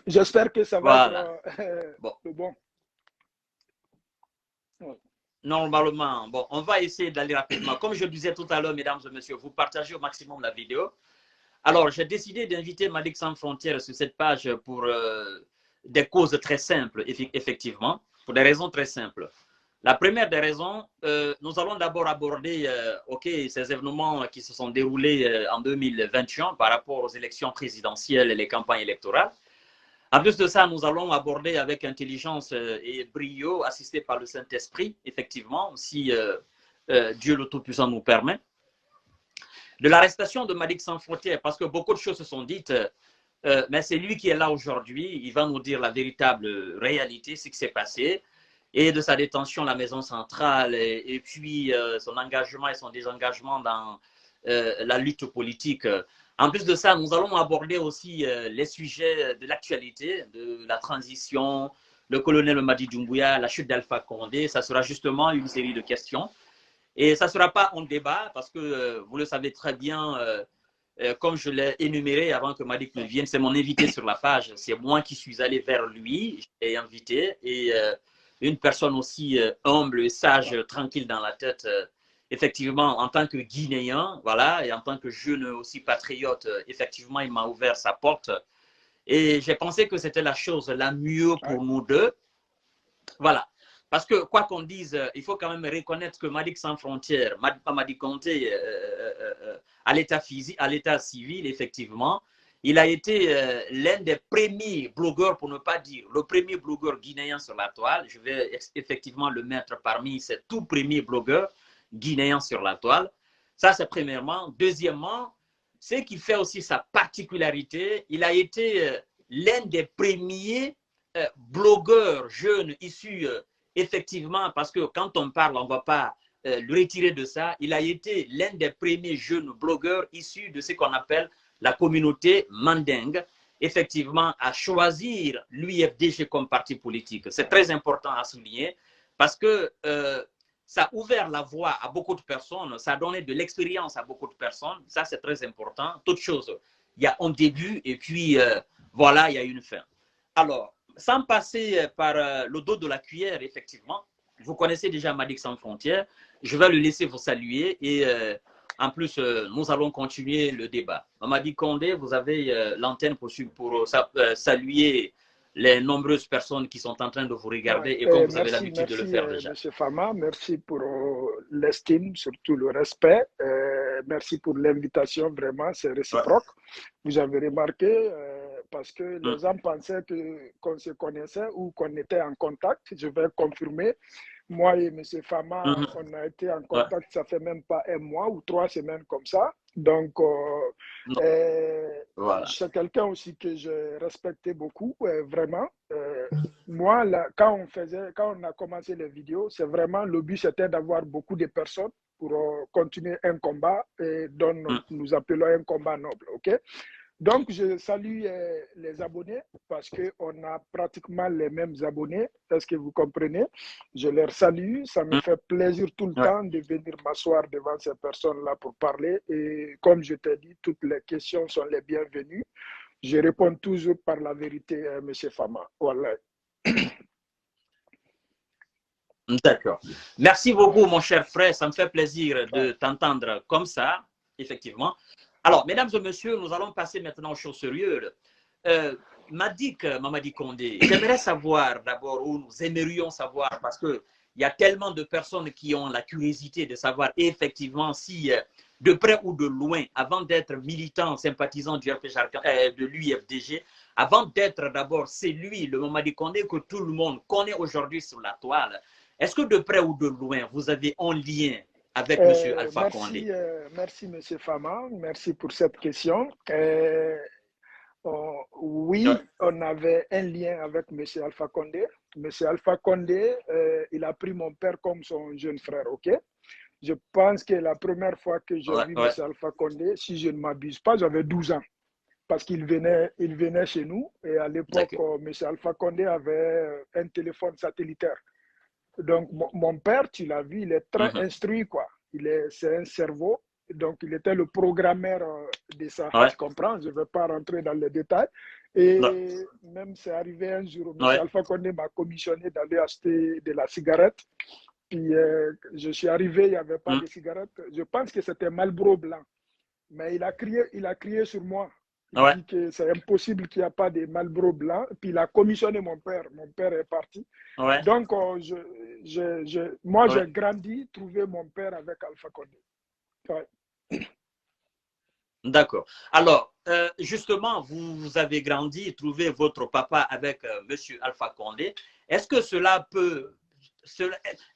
J'espère que ça va être Voilà. Bon, le bon. Ouais. normalement, bon, on va essayer d'aller rapidement. Comme je le disais tout à l'heure, mesdames et messieurs, vous partagez au maximum la vidéo. Alors, j'ai décidé d'inviter Malik Sans Frontières sur cette page pour des causes très simples, effectivement, pour des raisons très simples. La première des raisons, nous allons d'abord aborder ces événements qui se sont déroulés en 2021 par rapport aux élections présidentielles et les campagnes électorales. En plus de ça, nous allons aborder avec intelligence et brio, assisté par le Saint-Esprit, effectivement, si Dieu le Tout-Puissant nous permet, de l'arrestation de Malik Sans Frontières, parce que beaucoup de choses se sont dites, mais c'est lui qui est là aujourd'hui, il va nous dire la véritable réalité, ce qui s'est passé, et de sa détention à la maison centrale, et puis son engagement et son désengagement dans la lutte politique. En plus de ça, nous allons aborder aussi les sujets de l'actualité, de la transition, le colonel Madi Doumbouya, la chute d'Alpha Condé. Ça sera justement une série de questions. Et ça ne sera pas un débat parce que vous le savez très bien, comme je l'ai énuméré avant que Malik ne vienne, c'est mon invité sur la page. C'est moi qui suis allé vers lui, j'ai invité. Et une personne aussi humble et sage, tranquille dans la tête, effectivement, en tant que Guinéen, voilà, et en tant que jeune aussi patriote, effectivement, il m'a ouvert sa porte. Et j'ai pensé que c'était la chose la mieux Ouais. pour nous deux. Voilà. Parce que, quoi qu'on dise, il faut quand même reconnaître que Malik Sans Frontières, Madi Conté, à l'état physique, à l'état civil, effectivement, il a été l'un des premiers blogueurs, pour ne pas dire le premier blogueur guinéen sur la toile. Je vais effectivement le mettre parmi ces tout premiers blogueurs guinéens sur la toile. Ça, c'est premièrement. Deuxièmement, ce qui fait aussi sa particularité, il a été l'un des premiers blogueur jeune issu effectivement, parce que quand on parle, on ne va pas le retirer de ça, il a été l'un des premiers jeunes blogueurs issus de ce qu'on appelle la communauté mandingue, effectivement, à choisir l'UFDG comme parti politique. C'est très important à souligner parce que ça a ouvert la voie à beaucoup de personnes, ça a donné de l'expérience à beaucoup de personnes, ça c'est très important. Toute chose, il y a un début et puis voilà, il y a une fin. Alors, sans passer par le dos de la cuillère, effectivement, vous connaissez déjà Malik Sans Frontières. Je vais le laisser vous saluer et en plus, nous allons continuer le débat. Mamadi Condé, vous avez l'antenne pour saluer les nombreuses personnes qui sont en train de vous Ouais. regarder et comme vous avez Merci, l'habitude de le faire déjà. Monsieur Fama. Merci pour l'estime, surtout le respect. Merci pour l'invitation, vraiment, c'est Ouais. réciproque. Vous avez remarqué, parce que les Mm. gens pensaient qu'on se connaissait ou qu'on était en contact. Je vais confirmer. Moi et Monsieur Fama, Mm -hmm. on a été en Ouais. contact, ça fait même pas un mois ou 3 semaines comme ça. Donc, Voilà. c'est quelqu'un aussi que je respectais beaucoup, vraiment. Moi, là, quand on a commencé les vidéos, c'est vraiment le but, c'était d'avoir beaucoup de personnes pour continuer un combat dont Mm. nous appelons un combat noble. Ok? Donc, je salue les abonnés parce qu'on a pratiquement les mêmes abonnés. Est-ce que vous comprenez? Je leur salue. Ça me Mm. fait plaisir tout le Ouais. temps de venir m'asseoir devant ces personnes-là pour parler. Et comme je t'ai dit, toutes les questions sont les bienvenues. Je réponds toujours par la vérité, M. Fama. Voilà. D'accord. Merci beaucoup, mon cher frère. Ça me fait plaisir de t'entendre comme ça, effectivement. Alors, mesdames et messieurs, nous allons passer maintenant aux choses sérieuses. Mamadi Condé, j'aimerais savoir d'abord, ou nous aimerions savoir, parce qu'il y a tellement de personnes qui ont la curiosité de savoir effectivement si, de près ou de loin, avant d'être militant, sympathisant de l'UFDG, avant d'être d'abord, c'est lui, le Mamadi Condé, que tout le monde connaît aujourd'hui sur la toile. Est-ce que de près ou de loin, vous avez un lien avec M. Alpha Condé? Merci, M. Fama. Merci pour cette question. Ouais. Oui, on avait un lien avec M. Alpha Condé. M. Alpha Condé, il a pris mon père comme son jeune frère, ok? Je pense que la première fois que j'ai Ouais, vu M. ouais. Alpha Condé, si je ne m'abuse pas, j'avais 12 ans. Parce il venait chez nous. Et à l'époque, M. Alpha Condé avait un téléphone satellitaire. Donc, mon père, tu l'as vu, il est très instruit, quoi. C'est un cerveau. Donc, il était le programmeur de ça. Ouais. Tu comprends? Je ne vais pas rentrer dans les détails. Et même c'est arrivé un jour, M. Alpha Condé m'a commissionné d'aller acheter de la cigarette. Puis je suis arrivé, il n'y avait pas de cigarette. Je pense que c'était Marlboro blanc. Mais il a crié sur moi. Il dit que c'est impossible qu'il n'y ait pas de Marlboro blanc. Puis il a commissionné mon père. Mon père est parti. Donc, moi, j'ai grandi, trouvé mon père avec Alpha Condé. D'accord. Alors, justement, vous avez grandi, trouvé votre papa avec M. Alpha Condé. Est-ce que cela peut...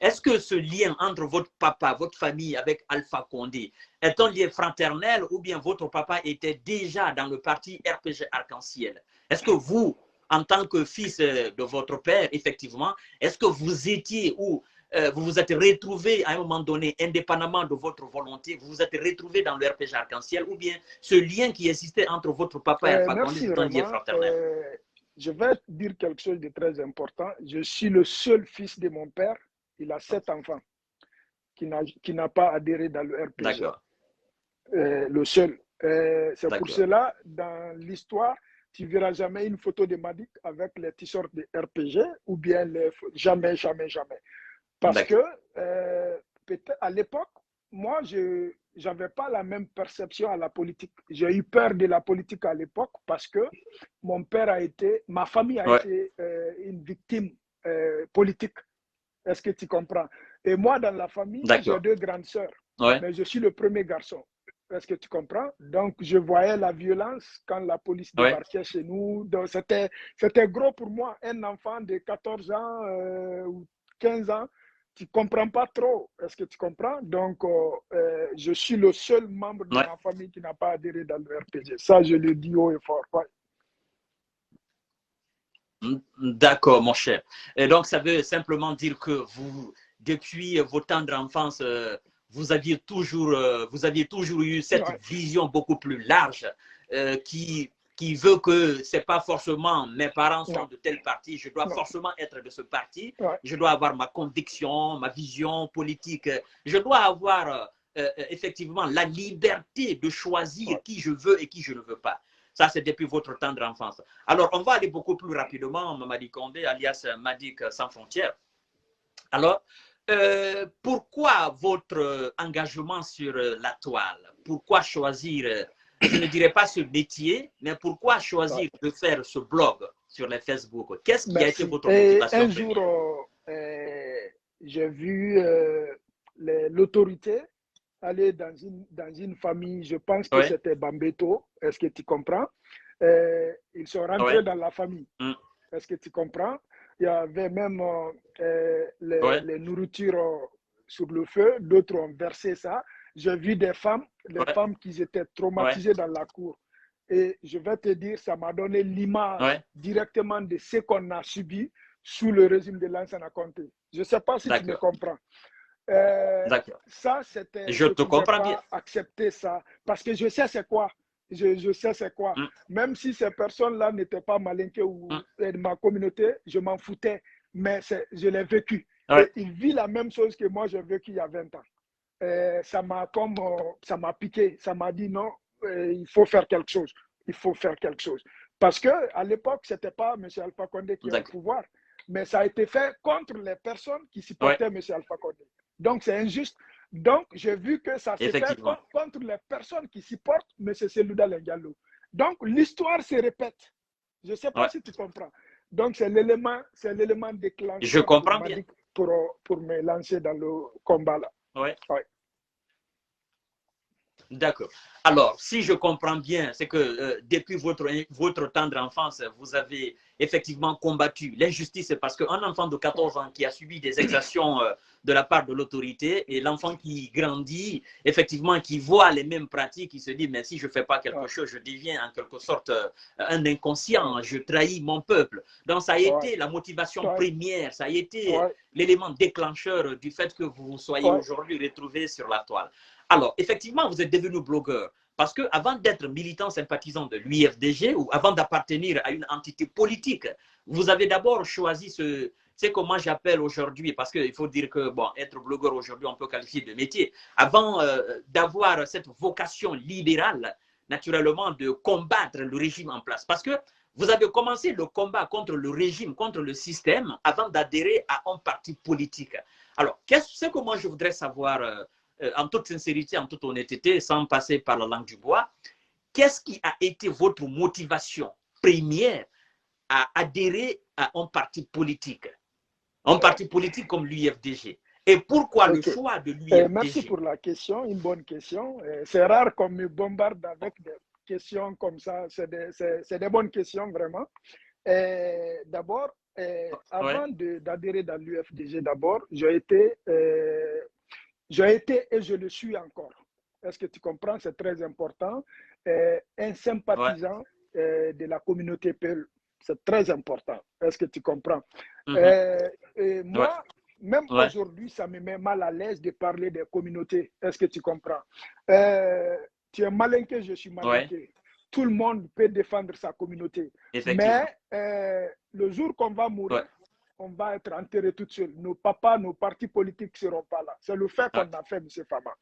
Est-ce que ce lien entre votre papa, votre famille avec Alpha Condé est un lien fraternel ou bien votre papa était déjà dans le parti RPG Arc-en-Ciel? Est-ce que vous, en tant que fils de votre père, effectivement, est-ce que vous étiez ou vous vous êtes retrouvé à un moment donné, indépendamment de votre volonté, vous vous êtes retrouvé dans le RPG Arc-en-Ciel ou bien ce lien qui existait entre votre papa et Alpha Condé, c'est un lien fraternel? Je vais dire quelque chose de très important. Je suis le seul fils de mon père. Il a 7 enfants qui n'a pas adhéré dans le RPG. D'accord. Le seul. C'est pour cela, dans l'histoire, tu ne verras jamais une photo de Madik avec les t-shirts de RPG ou bien jamais, jamais, jamais. Parce que, peut-être à l'époque, moi, je n'avais pas la même perception à la politique. J'ai eu peur de la politique à l'époque parce que mon père a été, ma famille a été une victime politique. Est-ce que tu comprends? Et moi, dans la famille, j'ai 2 grandes sœurs. Mais je suis le premier garçon. Est-ce que tu comprends? Donc, je voyais la violence quand la police débarquait chez nous. Donc, c'était gros pour moi. Un enfant de 14 ans ou 15 ans, tu ne comprends pas trop. Est-ce que tu comprends? Donc, je suis le seul membre de ma famille qui n'a pas adhéré dans le RPG. Ça, je le dis haut et fort. D'accord, mon cher. Et donc, ça veut simplement dire que vous, depuis vos tendres enfance, vous aviez toujours eu cette vision beaucoup plus large qui veut que ce n'est pas forcément mes parents sont de tel parti, je dois forcément être de ce parti, je dois avoir ma conviction, ma vision politique, je dois avoir effectivement la liberté de choisir qui je veux et qui je ne veux pas. Ça, c'est depuis votre tendre enfance. Alors, on va aller beaucoup plus rapidement, Mamadi Condé, alias Madik Sans Frontières. Alors, pourquoi votre engagement sur la toile? Pourquoi choisir, je ne dirais pas ce métier, mais pourquoi choisir de faire ce blog sur les Facebook? Qu'est-ce qui a été votre motivation? Un jour, j'ai vu l'autorité aller dans une famille, je pense que c'était Bambeto, est-ce que tu comprends? Ils sont rentrés dans la famille, est-ce que tu comprends? Il y avait même les nourritures sur le feu, d'autres ont versé ça. J'ai vu des femmes, femmes qui étaient traumatisées dans la cour. Et je vais te dire, ça m'a donné l'image directement de ce qu'on a subi sous le régime de Lansana Conté. Je ne sais pas si tu me comprends. Ça, c'était... Je te comprends bien. Accepter ça. Parce que je sais c'est quoi. Je sais c'est quoi. Même si ces personnes-là n'étaient pas malinquées ou de ma communauté, je m'en foutais. Mais je l'ai vécu. Et il vit la même chose que moi, j'ai vécu il y a 20 ans. Ça m'a piqué. Ça m'a dit non, il faut faire quelque chose. Il faut faire quelque chose. Parce qu'à l'époque, ce n'était pas M. Alpha Condé qui avait le pouvoir. Mais ça a été fait contre les personnes qui supportaient M. Alpha Condé. Donc, c'est injuste. Donc, j'ai vu que ça s'est fait contre les personnes qui supportent M. Selouda Lengalou. Donc, l'histoire se répète. Je ne sais pas si tu comprends. Donc, c'est l'élément déclencheur. Je comprends bien. Pour me lancer dans le combat là. D'accord. Alors, si je comprends bien, c'est que depuis votre tendre enfance, vous avez effectivement combattu l'injustice parce qu'un enfant de 14 ans qui a subi des exactions de la part de l'autorité et l'enfant qui grandit, effectivement, qui voit les mêmes pratiques, qui se dit, mais si je ne fais pas quelque chose, je deviens en quelque sorte un inconscient, je trahis mon peuple. Donc, ça a été la motivation première, ça a été l'élément déclencheur du fait que vous soyez aujourd'hui retrouvé sur la toile. Alors, effectivement, vous êtes devenu blogueur parce qu'avant d'être militant sympathisant de l'UFDG ou avant d'appartenir à une entité politique, vous avez d'abord choisi c'est que moi j'appelle aujourd'hui, parce qu'il faut dire que, bon, être blogueur aujourd'hui, on peut qualifier de métier. Avant d'avoir cette vocation libérale, naturellement, de combattre le régime en place. Parce que Vous avez commencé le combat contre le régime, contre le système, avant d'adhérer à un parti politique. Alors, ce que moi je voudrais savoir, en toute sincérité, en toute honnêteté, sans passer par la langue du bois, qu'est-ce qui a été votre motivation première à adhérer à un parti politique? Un parti politique comme l'UFDG. Et pourquoi le choix de l'UFDG? Merci pour la question, une bonne question. C'est rare qu'on me bombarde avec des questions comme ça. C'est des bonnes questions, vraiment. D'abord, avant d'adhérer dans l'UFDG, d'abord, j'ai été et je le suis encore. Est-ce que tu comprends? C'est très important. Un sympathisant de la communauté Peul. C'est très important. Est-ce que tu comprends? Moi, même aujourd'hui, ça me met mal à l'aise de parler des communautés. Est-ce que tu comprends? Tu es malinqué, je suis malinqué. Tout le monde peut défendre sa communauté. Mais le jour qu'on va mourir, on va être enterré tout seul. Nos papas, nos partis politiques ne seront pas là. C'est le fait qu'on a fait, M. Fama.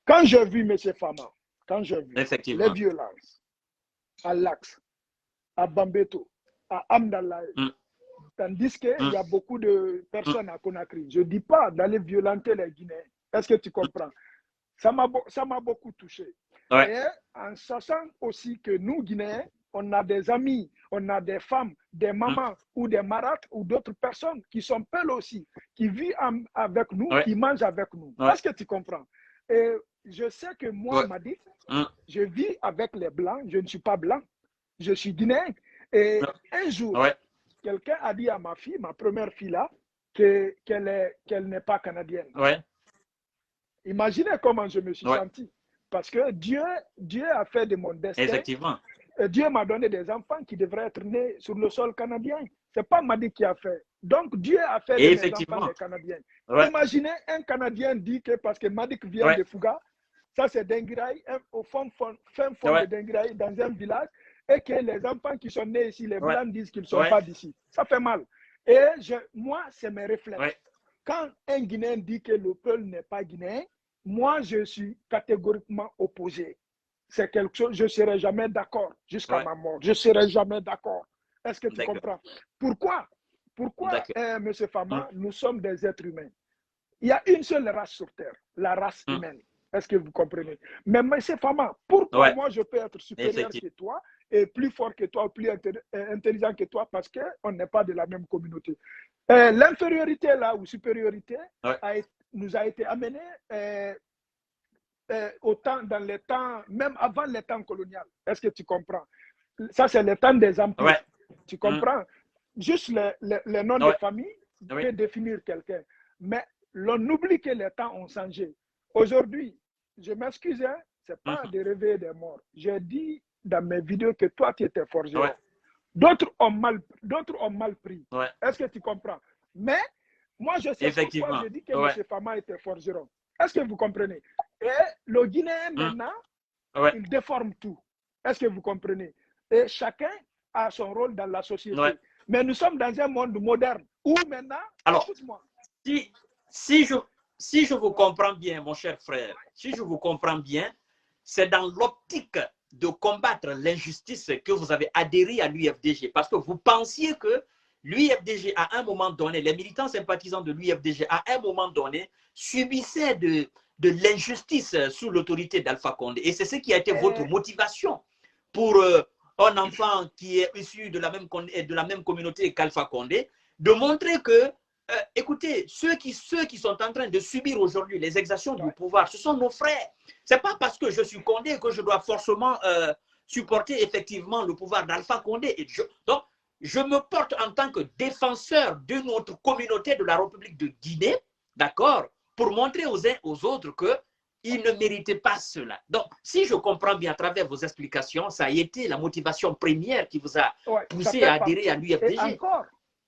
Quand j'ai vu M. Fama, quand j'ai vu les violences à l'Axe, à Bambeto, à Amdalaï, tandis qu'il y a beaucoup de personnes à Conakry. Je ne dis pas d'aller violenter les Guinéens. Est-ce que tu comprends? Ça m'a beaucoup touché. Et en sachant aussi que nous, Guinéens, on a des amis, on a des femmes, des mamans ou des marates ou d'autres personnes qui sont peules aussi, qui vivent avec nous, qui mangent avec nous. Est-ce que tu comprends? Et je sais que moi, Madi, je vis avec les Blancs, je ne suis pas blanc, je suis Guinéen. Et un jour, quelqu'un a dit à ma fille, ma première fille là, qu'elle n'est pas canadienne. Imaginez comment je me suis senti. Parce que Dieu a fait de mon destin. Effectivement. Dieu m'a donné des enfants qui devraient être nés sur le sol canadien. Ce n'est pas Madi qui a fait. Donc Dieu a fait de mes enfants des Canadiens. Imaginez un Canadien dit que parce que Madi vient de Fouga, ça c'est Denguiraï, au fin fond de Denguiraï, dans un village, et que les enfants qui sont nés ici, les Blancs disent qu'ils ne sont pas d'ici. Ça fait mal. Et moi, c'est mes réflexes. Quand un Guinéen dit que le peuple n'est pas guinéen, moi, je suis catégoriquement opposé. C'est quelque chose, je ne serai jamais d'accord jusqu'à ma mort. Je ne serai jamais d'accord. Est-ce que tu comprends? Pourquoi, M. Fama, nous sommes des êtres humains. Il y a une seule race sur Terre, la race humaine. Est-ce que vous comprenez? Mais M. Fama, pourquoi moi je peux être supérieur que toi et plus fort que toi, plus intelligent que toi, parce qu'on n'est pas de la même communauté? L'infériorité là, ou supériorité, nous a été amenée dans les temps, même avant les temps coloniaux. Est-ce que tu comprends? Ça, c'est le temps des empires. Tu comprends? Juste le nom de famille peut définir quelqu'un. Mais l'on oublie que les temps ont changé. Aujourd'hui, je m'excuse, hein, ce n'est pas de réveiller des morts. J'ai dit dans mes vidéos que toi, tu étais forgeron. D'autres ont mal pris. Est-ce que tu comprends? Mais moi, je sais pourquoi je dis que M. Fama était forgeron. Est-ce que vous comprenez? Et le Guinéen, maintenant, il déforme tout. Est-ce que vous comprenez? Et chacun a son rôle dans la société. Mais nous sommes dans un monde moderne où maintenant, écoute-moi. Si je vous comprends bien, mon cher frère, si je vous comprends bien, c'est dans l'optique de combattre l'injustice que vous avez adhéré à l'UFDG. Parce que vous pensiez que l'UFDG, à un moment donné, les militants sympathisants de l'UFDG, à un moment donné, subissaient de l'injustice sous l'autorité d'Alpha Condé. Et c'est ce qui a été votre motivation pour un enfant qui est issu de la même communauté qu'Alpha Condé, de montrer que, écoutez, ceux qui sont en train de subir aujourd'hui les exactions du pouvoir, ce sont nos frères. Ce n'est pas parce que je suis Condé que je dois forcément supporter effectivement le pouvoir d'Alpha Condé. Donc, je me porte en tant que défenseur de notre communauté de la République de Guinée, d'accord, pour montrer aux uns aux autres qu'ils ne méritaient pas cela. Donc, si je comprends bien à travers vos explications, ça a été la motivation première qui vous a poussé à adhérer à l'UFDG.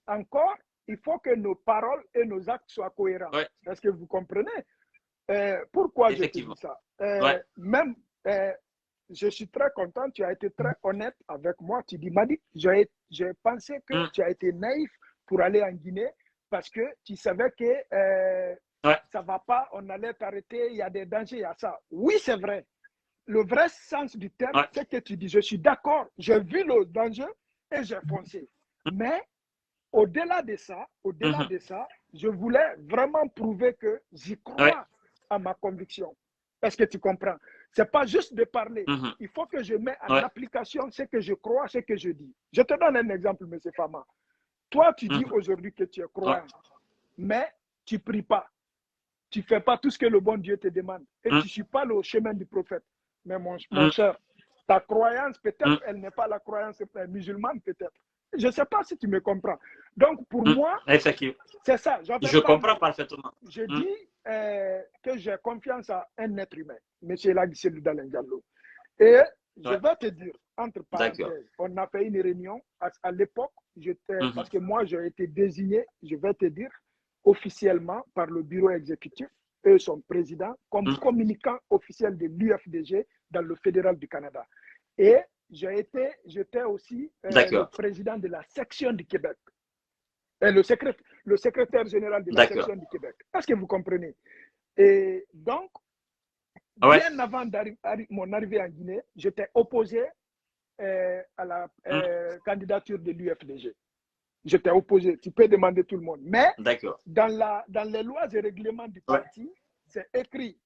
Encore, il faut que nos paroles et nos actes soient cohérents. Est-ce que vous comprenez? Pourquoi je te dis ça? Même, je suis très content, tu as été très honnête avec moi. Tu dis, Madi, j'ai pensé que tu as été naïf pour aller en Guinée parce que tu savais que ça ne va pas, on allait t'arrêter, il y a des dangers, il y a ça. Oui, c'est vrai. Le vrai sens du terme, c'est que tu dis, je suis d'accord, j'ai vu le danger, et j'ai foncé. Mais au-delà de ça, je voulais vraiment prouver que j'y crois à ma conviction. Est-ce que tu comprends? Ce n'est pas juste de parler. Il faut que je mette en application ce que je crois, ce que je dis. Je te donne un exemple, M. Fama. Toi, tu dis aujourd'hui que tu es croyant, mais tu ne pries pas. Tu ne fais pas tout ce que le bon Dieu te demande. Et tu ne suis pas le chemin du prophète. Mais mon cher, ta croyance, peut-être, elle n'est pas la croyance musulmane, peut-être. Je ne sais pas si tu me comprends. Donc, pour moi, c'est ça. Je comprends parfaitement. Je dis que j'ai confiance à un être humain, M. Laguissé Dalen Diallo. Et je vais te dire, entre parenthèses, on a fait une réunion à l'époque, parce que moi, j'ai été désigné, je vais te dire, officiellement par le bureau exécutif et son président comme communicant officiel de l'UFDG dans le fédéral du Canada. Et j'étais aussi le président de la section du Québec. Et le secrétaire général de la section du Québec. Est-ce que vous comprenez? Et donc, bien avant mon arrivée en Guinée, j'étais opposé à la candidature de l'UFDG. J'étais opposé. Tu peux demander tout le monde. Mais dans les lois et règlements du parti, c'est écrit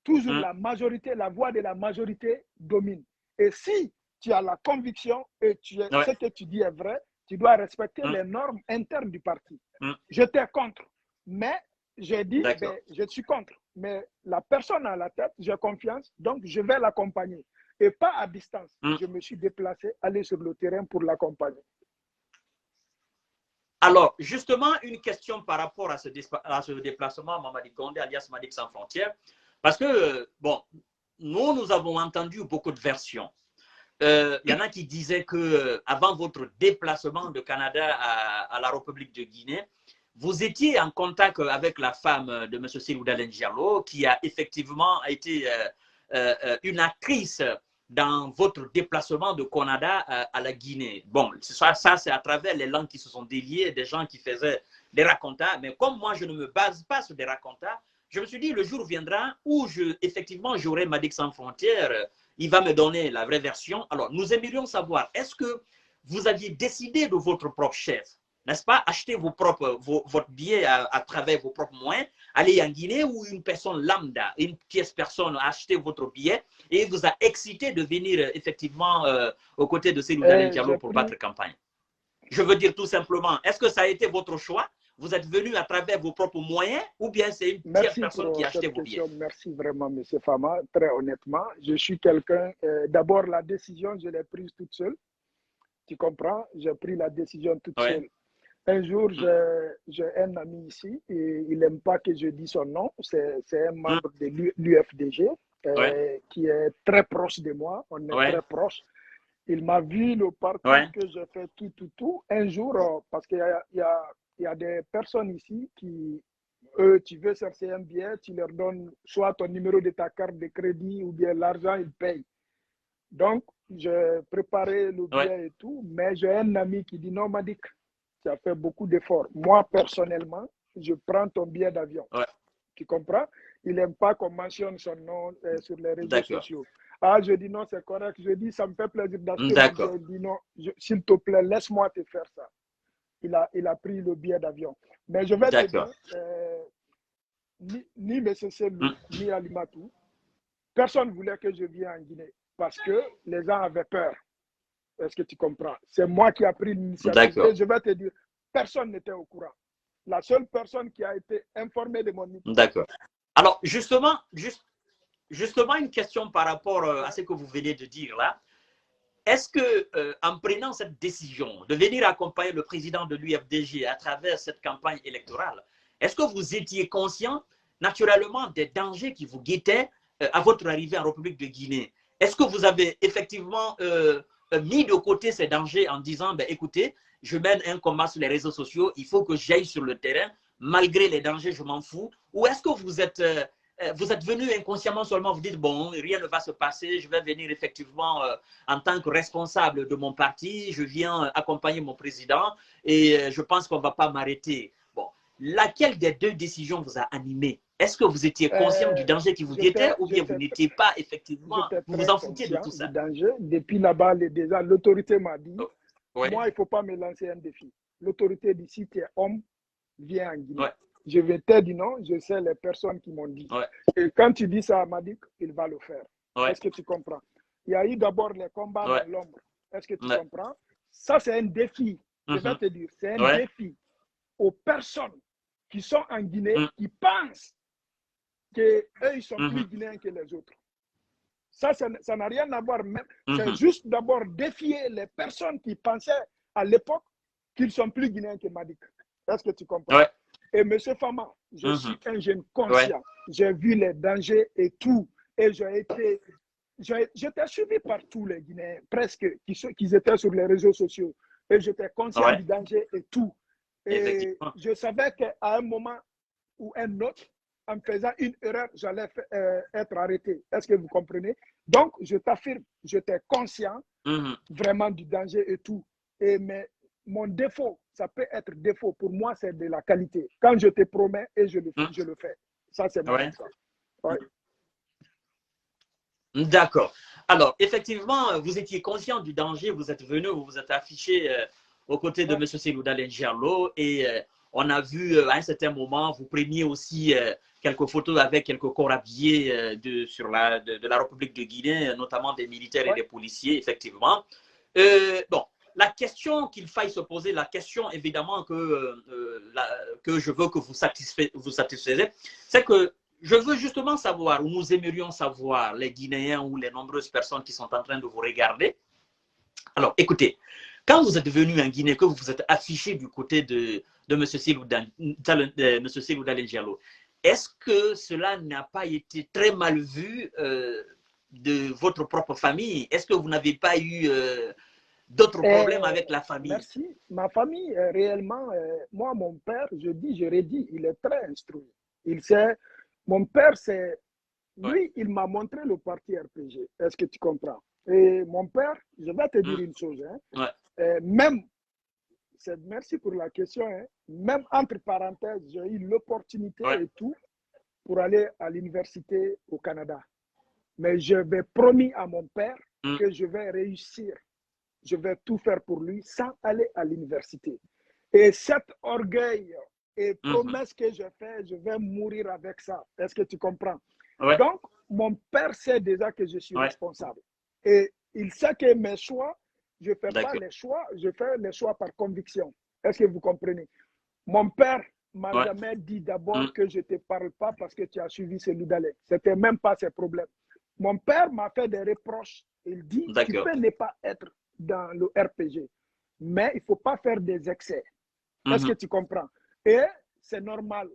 toujours la majorité, la voix de la majorité domine. Et si tu as la conviction et ce que tu dis est vrai, tu dois respecter les normes internes du parti. J'étais contre, mais j'ai dit, je suis contre. Mais la personne à la tête, j'ai confiance, donc je vais l'accompagner. Et pas à distance. Je me suis déplacé, aller sur le terrain pour l'accompagner. Alors, justement, une question par rapport à ce déplacement, Mamadi Condé, alias Madick Sans Frontières, parce que, bon, nous avons entendu beaucoup de versions. Il y en a qui disaient qu'avant votre déplacement de Canada à la République de Guinée, vous étiez en contact avec la femme de M. Cellou Dalein Diallo, qui a effectivement été une actrice dans votre déplacement de Canada à la Guinée. Bon, ça c'est à travers les langues qui se sont déliées, des gens qui faisaient des racontats. Mais comme moi, je ne me base pas sur des racontats, je me suis dit, le jour viendra où effectivement j'aurai Madick Sans Frontières, il va me donner la vraie version. Alors, nous aimerions savoir, est-ce que vous aviez décidé de votre propre chef, n'est-ce pas, acheter votre billet à travers vos propres moyens, aller en Guinée, ou une personne lambda, une tierce personne a acheté votre billet et vous a excité de venir effectivement aux côtés de Cellou Dalein Diallo pour battre campagne? Je veux dire tout simplement, est-ce que ça a été votre choix? Vous êtes venu à travers vos propres moyens, ou bien c'est une tierce personne qui a acheté vos billets? Merci vraiment, M. Fama. Très honnêtement, je suis quelqu'un, d'abord la décision, je l'ai prise toute seule. Tu comprends? J'ai pris la décision toute seule. Un jour, j'ai un ami ici, et il n'aime pas que je dise son nom. C'est un membre de l'UFDG qui est très proche de moi. On est très proches. Il m'a vu le parcours que j'ai fait tout. Un jour, parce qu'il y a des personnes ici qui, eux, tu veux chercher un billet, tu leur donnes soit ton numéro de ta carte de crédit ou bien l'argent, ils payent. Donc, j'ai préparé le billet et tout, mais j'ai un ami qui dit non, Madick, tu as fait beaucoup d'efforts. Moi, personnellement, je prends ton billet d'avion. Tu comprends? Il n'aime pas qu'on mentionne son nom sur les réseaux sociaux. Ah, je dis non, c'est correct. Je dis, ça me fait plaisir d'acheter. Je dis non, s'il te plaît, laisse-moi te faire ça. Il a pris le billet d'avion. Mais je vais te dire, ni M. Cellou, ni Alimatou, personne ne voulait que je vienne en Guinée parce que les gens avaient peur. Est-ce que tu comprends? C'est moi qui ai pris l'initiative. Et je vais te dire, personne n'était au courant. La seule personne qui a été informée de mon initiative. D'accord. Alors, justement, une question par rapport à ce que vous venez de dire là. Est-ce que, en prenant cette décision de venir accompagner le président de l'UFDG à travers cette campagne électorale, est-ce que vous étiez conscient naturellement des dangers qui vous guettaient à votre arrivée en République de Guinée? Est-ce que vous avez effectivement mis de côté ces dangers en disant, ben, écoutez, je mène un combat sur les réseaux sociaux, il faut que j'aille sur le terrain, malgré les dangers, je m'en fous? Ou est-ce que vous êtes venu inconsciemment seulement, vous dites, bon, rien ne va se passer, je vais venir effectivement en tant que responsable de mon parti, je viens accompagner mon président et je pense qu'on ne va pas m'arrêter. Bon, laquelle des deux décisions vous a animé? Est-ce que vous étiez conscient du danger qui vous guettait ou bien vous n'étiez pas effectivement, j'étais vous vous très en foutiez de conscient tout du ça? danger. Depuis là-bas, déjà, l'autorité m'a dit, Oh, ouais, moi, il ne faut pas me lancer un défi. L'autorité dit, si tu es homme, viens en Guinée. ouais, Je vais te dire non, je sais les personnes qui m'ont dit. ouais, Et quand tu dis ça à Madik, il va le faire. ouais, Est-ce que tu comprends? Il y a eu d'abord les combats ouais, dans l'ombre. Est-ce que tu ouais, comprends? Ça, c'est un défi. Je vais mhm, te dire, c'est un ouais, défi aux personnes qui sont en Guinée, mhm, qui pensent qu'eux, ils sont plus mhm, guinéens que les autres. Ça n'a rien à voir. C'est mhm, juste d'abord défier les personnes qui pensaient à l'époque qu'ils sont plus guinéens que Madik. Est-ce que tu comprends? ouais, Et M. Fama, je mhm, suis un jeune ouais, conscient. J'ai vu les dangers et tout. Et j'étais suivi par tous les Guinéens, presque, qui étaient sur les réseaux sociaux. Et j'étais conscient ouais, du danger et tout. Et effectivement. je savais qu'à un moment ou un autre, en faisant une erreur, j'allais être arrêté. Est-ce que vous comprenez? Donc, je t'affirme, j'étais conscient Mhm, vraiment du danger et tout. Mais mon défaut, ça peut être défaut. Pour moi, c'est de la qualité. Quand je te promets et je mhm, le fais. Ça, c'est moi ouais. comme ça. Ouais. D'accord. Alors, effectivement, vous étiez conscient du danger, vous êtes venu, vous vous êtes affiché aux côtés de Ouais. M. Selouda Diallo et on a vu à un certain moment, vous preniez aussi quelques photos avec quelques corps habillés de la République de Guinée, notamment des militaires et Ouais. des policiers, effectivement. Bon, la question qu'il faille se poser, la question évidemment que je veux que vous satisfaisez, c'est que je veux justement savoir, ou nous aimerions savoir, les Guinéens ou les nombreuses personnes qui sont en train de vous regarder. Alors, écoutez, quand vous êtes venu en Guinée, que vous vous êtes affiché du côté de M. Selouda Diallo, est-ce que cela n'a pas été très mal vu de votre propre famille? Est-ce que vous n'avez pas eu d'autres problèmes avec la famille? Merci. Ma famille, réellement, moi, mon père, je redis, il est très instruit. Il sait, mon père, c'est, Ouais. lui, il m'a montré le parti RPG. Est-ce que tu comprends? Et mon père, je vais te dire Mmh. une chose, hein, Ouais. même, merci pour la question, hein, même entre parenthèses, j'ai eu l'opportunité Ouais. et tout pour aller à l'université au Canada. Mais je vais promis à mon père Mmh. que je vais réussir. Je vais tout faire pour lui sans aller à l'université. Et cet orgueil et Mmh. promesse que je fais, je vais mourir avec ça. Est-ce que tu comprends? Ouais. Donc, mon père sait déjà que je suis Ouais. responsable. Et il sait que mes choix, je ne fais pas D'accord. les choix, je fais les choix par conviction. Est-ce que vous comprenez? Mon père m'a Ouais. jamais dit Mmh. d'abord que je ne te parle pas parce que tu as suivi celui d'aller. Ce n'était même pas ses problèmes. Mon père m'a fait des reproches. Il dit, tu D'accord. peux ne pas être dans le RPG, mais il ne faut pas faire des excès. Est-ce que Mmh. tu comprends? Et c'est normal.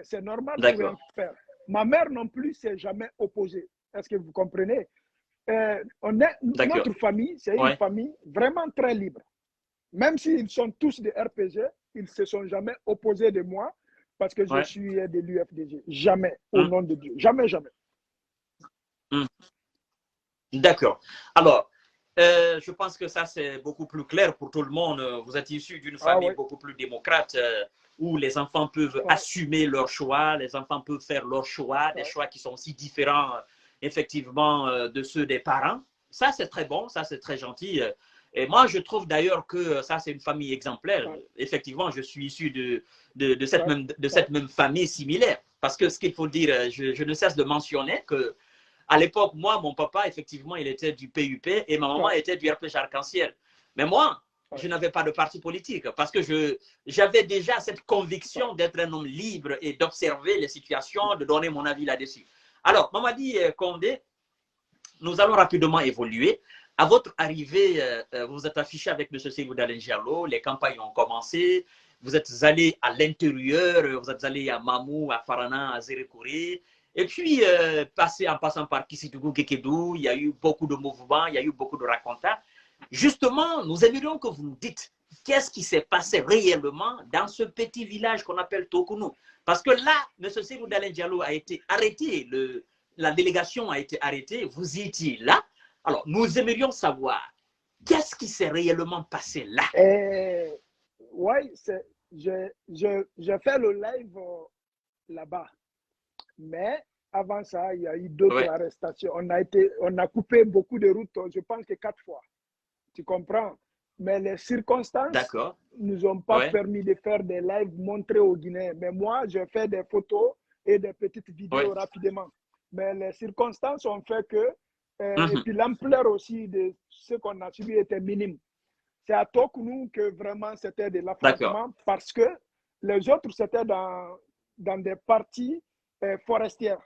C'est normal pour un D'accord. père. Ma mère non plus s'est jamais opposée. Est-ce que vous comprenez? D'accord. Notre famille, c'est une Ouais. famille vraiment très libre. Même s'ils sont tous des RPG, ils ne se sont jamais opposés de moi parce que je Ouais. suis de l'UFDG. Jamais, au Mmh. nom de Dieu. Jamais, jamais. Mmh. D'accord. Alors, je pense que ça, c'est beaucoup plus clair pour tout le monde. Vous êtes issu d'une Ah famille oui. beaucoup plus démocrate où les enfants peuvent Ouais, assumer leurs choix, les enfants peuvent faire leurs choix, des ouais, choix qui sont aussi différents, effectivement, de ceux des parents. Ça, c'est très bon, ça, c'est très gentil. Et moi, je trouve d'ailleurs que ça, c'est une famille exemplaire. ouais, Effectivement, je suis issu ouais, de ouais, cette même famille similaire. Parce que ce qu'il faut dire, je ne cesse de mentionner que à l'époque, moi, mon papa, effectivement, il était du PUP et ma maman ouais, était du RPG Arc-en-Ciel. Mais moi, ouais, je n'avais pas de parti politique parce que j'avais déjà cette ouais. conviction d'être un homme libre et d'observer les situations, de donner mon avis là-dessus. Alors, Mamadi Condé, nous allons rapidement évoluer. À votre arrivée, vous vous êtes affiché avec M. Seydou Diallo, les campagnes ont commencé, vous êtes allé à l'intérieur, vous êtes allé à Mamou, à Farana, à Zérékouré, et puis en passant par Kissitougou, Kekedou, il y a eu beaucoup de mouvements, il y a eu beaucoup de racontats. Justement, nous aimerions que vous nous dites qu'est-ce qui s'est passé réellement dans ce petit village qu'on appelle Tokounou. Parce que là, M. Seydou Diallo a été arrêté, la délégation a été arrêtée, vous étiez là. Alors, nous aimerions savoir qu'est-ce qui s'est réellement passé là. Et ouais, j'ai fait le live là-bas. Mais avant ça, il y a eu d'autres arrestations. On a coupé beaucoup de routes, je pense que 4 fois. Tu comprends? Mais les circonstances ne nous ont pas permis de faire des lives montrés aux Guinéens. Mais moi, je fais des photos et des petites vidéos rapidement. Mais les circonstances ont fait que, et puis l'ampleur aussi de ce qu'on a subi était minime. C'est à Tokounou que vraiment c'était de l'affrontement parce que les autres, c'était dans des parties forestières,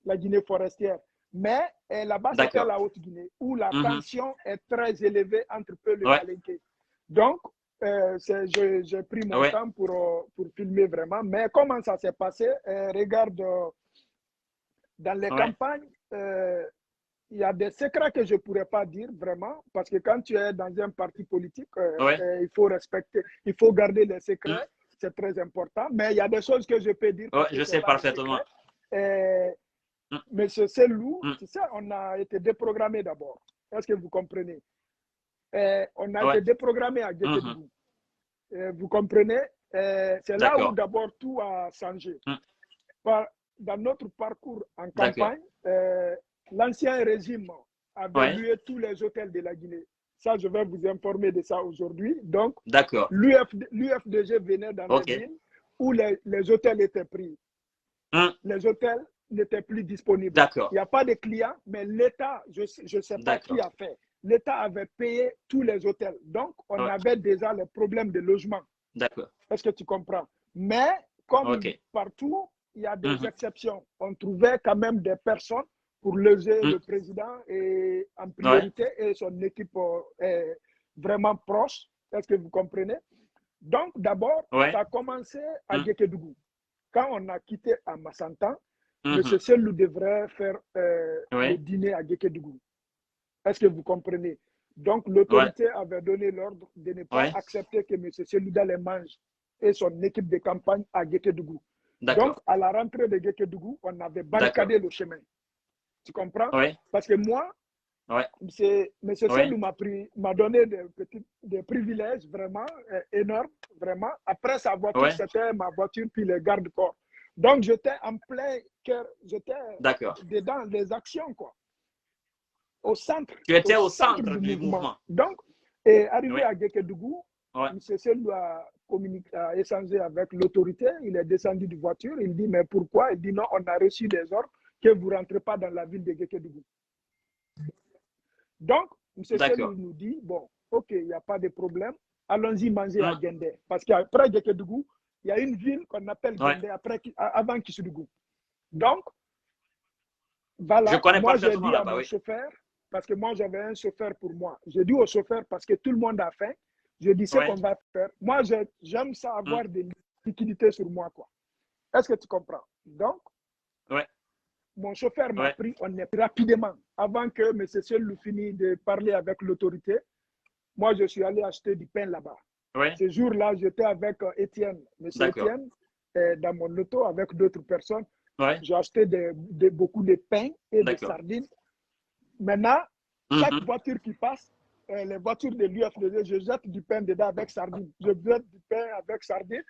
la Guinée forestière. Mais là-bas, c'était la Haute-Guinée, où la tension est très élevée entre Peul et Palenque. Donc, j'ai pris mon temps pour filmer vraiment. Mais comment ça s'est passé? Regarde, dans les campagnes, il y a des secrets que je ne pourrais pas dire vraiment, parce que quand tu es dans un parti politique, il faut respecter, il faut garder les secrets, c'est très important. Mais il y a des choses que je peux dire. Je sais parfaitement. Monsieur Selou, tu sais, on a été déprogrammé d'abord. Est-ce que vous comprenez? On a été déprogrammé à Guékédougou. Vous comprenez? C'est là où d'abord tout a changé. Dans notre parcours en campagne, l'ancien régime avait loué tous les hôtels de la Guinée. Ça, je vais vous informer de ça aujourd'hui. Donc, l'UFDG venait dans les villes où les hôtels étaient pris. Les hôtels n'étaient plus disponibles. Il n'y a pas de clients, mais l'État, je ne sais pas qui a fait, l'État avait payé tous les hôtels. Donc, on avait déjà les problèmes de logement. Est-ce que tu comprends? Mais, comme partout, il y a des exceptions. On trouvait quand même des personnes pour loger le président et en priorité et son équipe est vraiment proche. Est-ce que vous comprenez? Donc, d'abord, ça a commencé à Guékédougou. Quand on a quitté à Massantan, M. Selou devrait faire le dîner à Guékédougou. Est-ce que vous comprenez? Donc, l'autorité avait donné l'ordre de ne pas accepter que M. Selou les mange et son équipe de campagne à Guékédougou. Donc, à la rentrée de Guékédougou, on avait barricadé le chemin. Tu comprends? Parce que moi, M. Selou m'a donné des privilèges vraiment énormes, vraiment. Après sa voiture, c'était ma voiture, puis les gardes-corps. Donc, j'étais en plein cœur, j'étais dedans les actions, quoi. Au centre. Tu étais au centre du mouvement. Donc, arrivé à Guékédougou, M. Selou a échangé avec l'autorité, il est descendu de voiture, il dit, mais pourquoi? Il dit, non, on a reçu des ordres que vous ne rentrez pas dans la ville de Guékédougou. Donc, M. Selou nous dit, bon, ok, il n'y a pas de problème, allons-y manger à Gendé. Parce qu'après Guékédougou, il y a une ville qu'on appelle Gendé avant Kissoudou. Donc, voilà, moi j'ai dit à mon chauffeur, parce que moi j'avais un chauffeur pour moi. J'ai dit au chauffeur, parce que tout le monde a faim, je dis ce qu'on va faire. Moi, j'aime ça avoir des liquidités sur moi, quoi. Est-ce que tu comprends? Donc, mon chauffeur m'a pris, on est rapidement, avant que M. Selou finisse de parler avec l'autorité, moi je suis allé acheter du pain là-bas. Ce jour-là, j'étais avec Étienne, M. Étienne, dans mon auto avec d'autres personnes. J'ai acheté beaucoup de pain et de sardines. Maintenant, chaque voiture qui passe, les voitures de l'UFDG, je jette du pain dedans avec sardines. Je jette du pain avec sardines.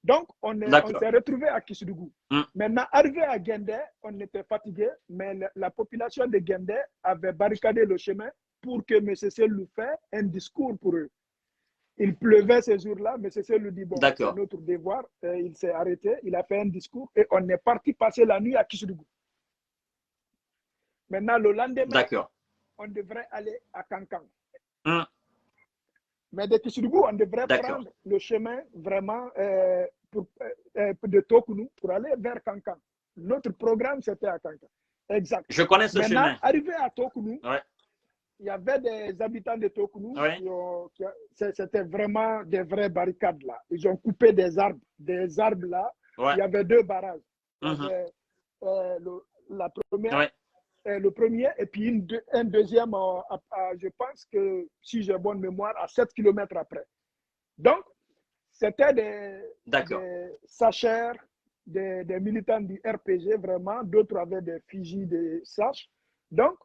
Donc, on s'est retrouvés à Kissoudou. Maintenant, arrivé à Gendé, on était fatigué, mais la population de Gendé avait barricadé le chemin pour que M. Selou fasse un discours pour eux. Il pleuvait ce jour-là, M. Selou dit, bon, c'est notre devoir. Il s'est arrêté, il a fait un discours et on est parti passer la nuit à Kissoudou. Maintenant, le lendemain, on devrait aller à Kankan. Mais de Kissoudou, on devrait prendre le chemin vraiment de Tokounou pour aller vers Kankan. Notre programme, c'était à Kankan. Exact. Je connais ce chemin. Maintenant, arrivé à Tokounou, il y avait des habitants de Tokounou, c'était vraiment des vraies barricades là. Ils ont coupé des arbres là. Il y avait 2 barrages. La première, le premier et puis un deuxième, je pense que si j'ai bonne mémoire, à 7 km après. Donc, c'était des sachers, des militants du RPG, vraiment. D'autres avaient des fusils de saches. Donc,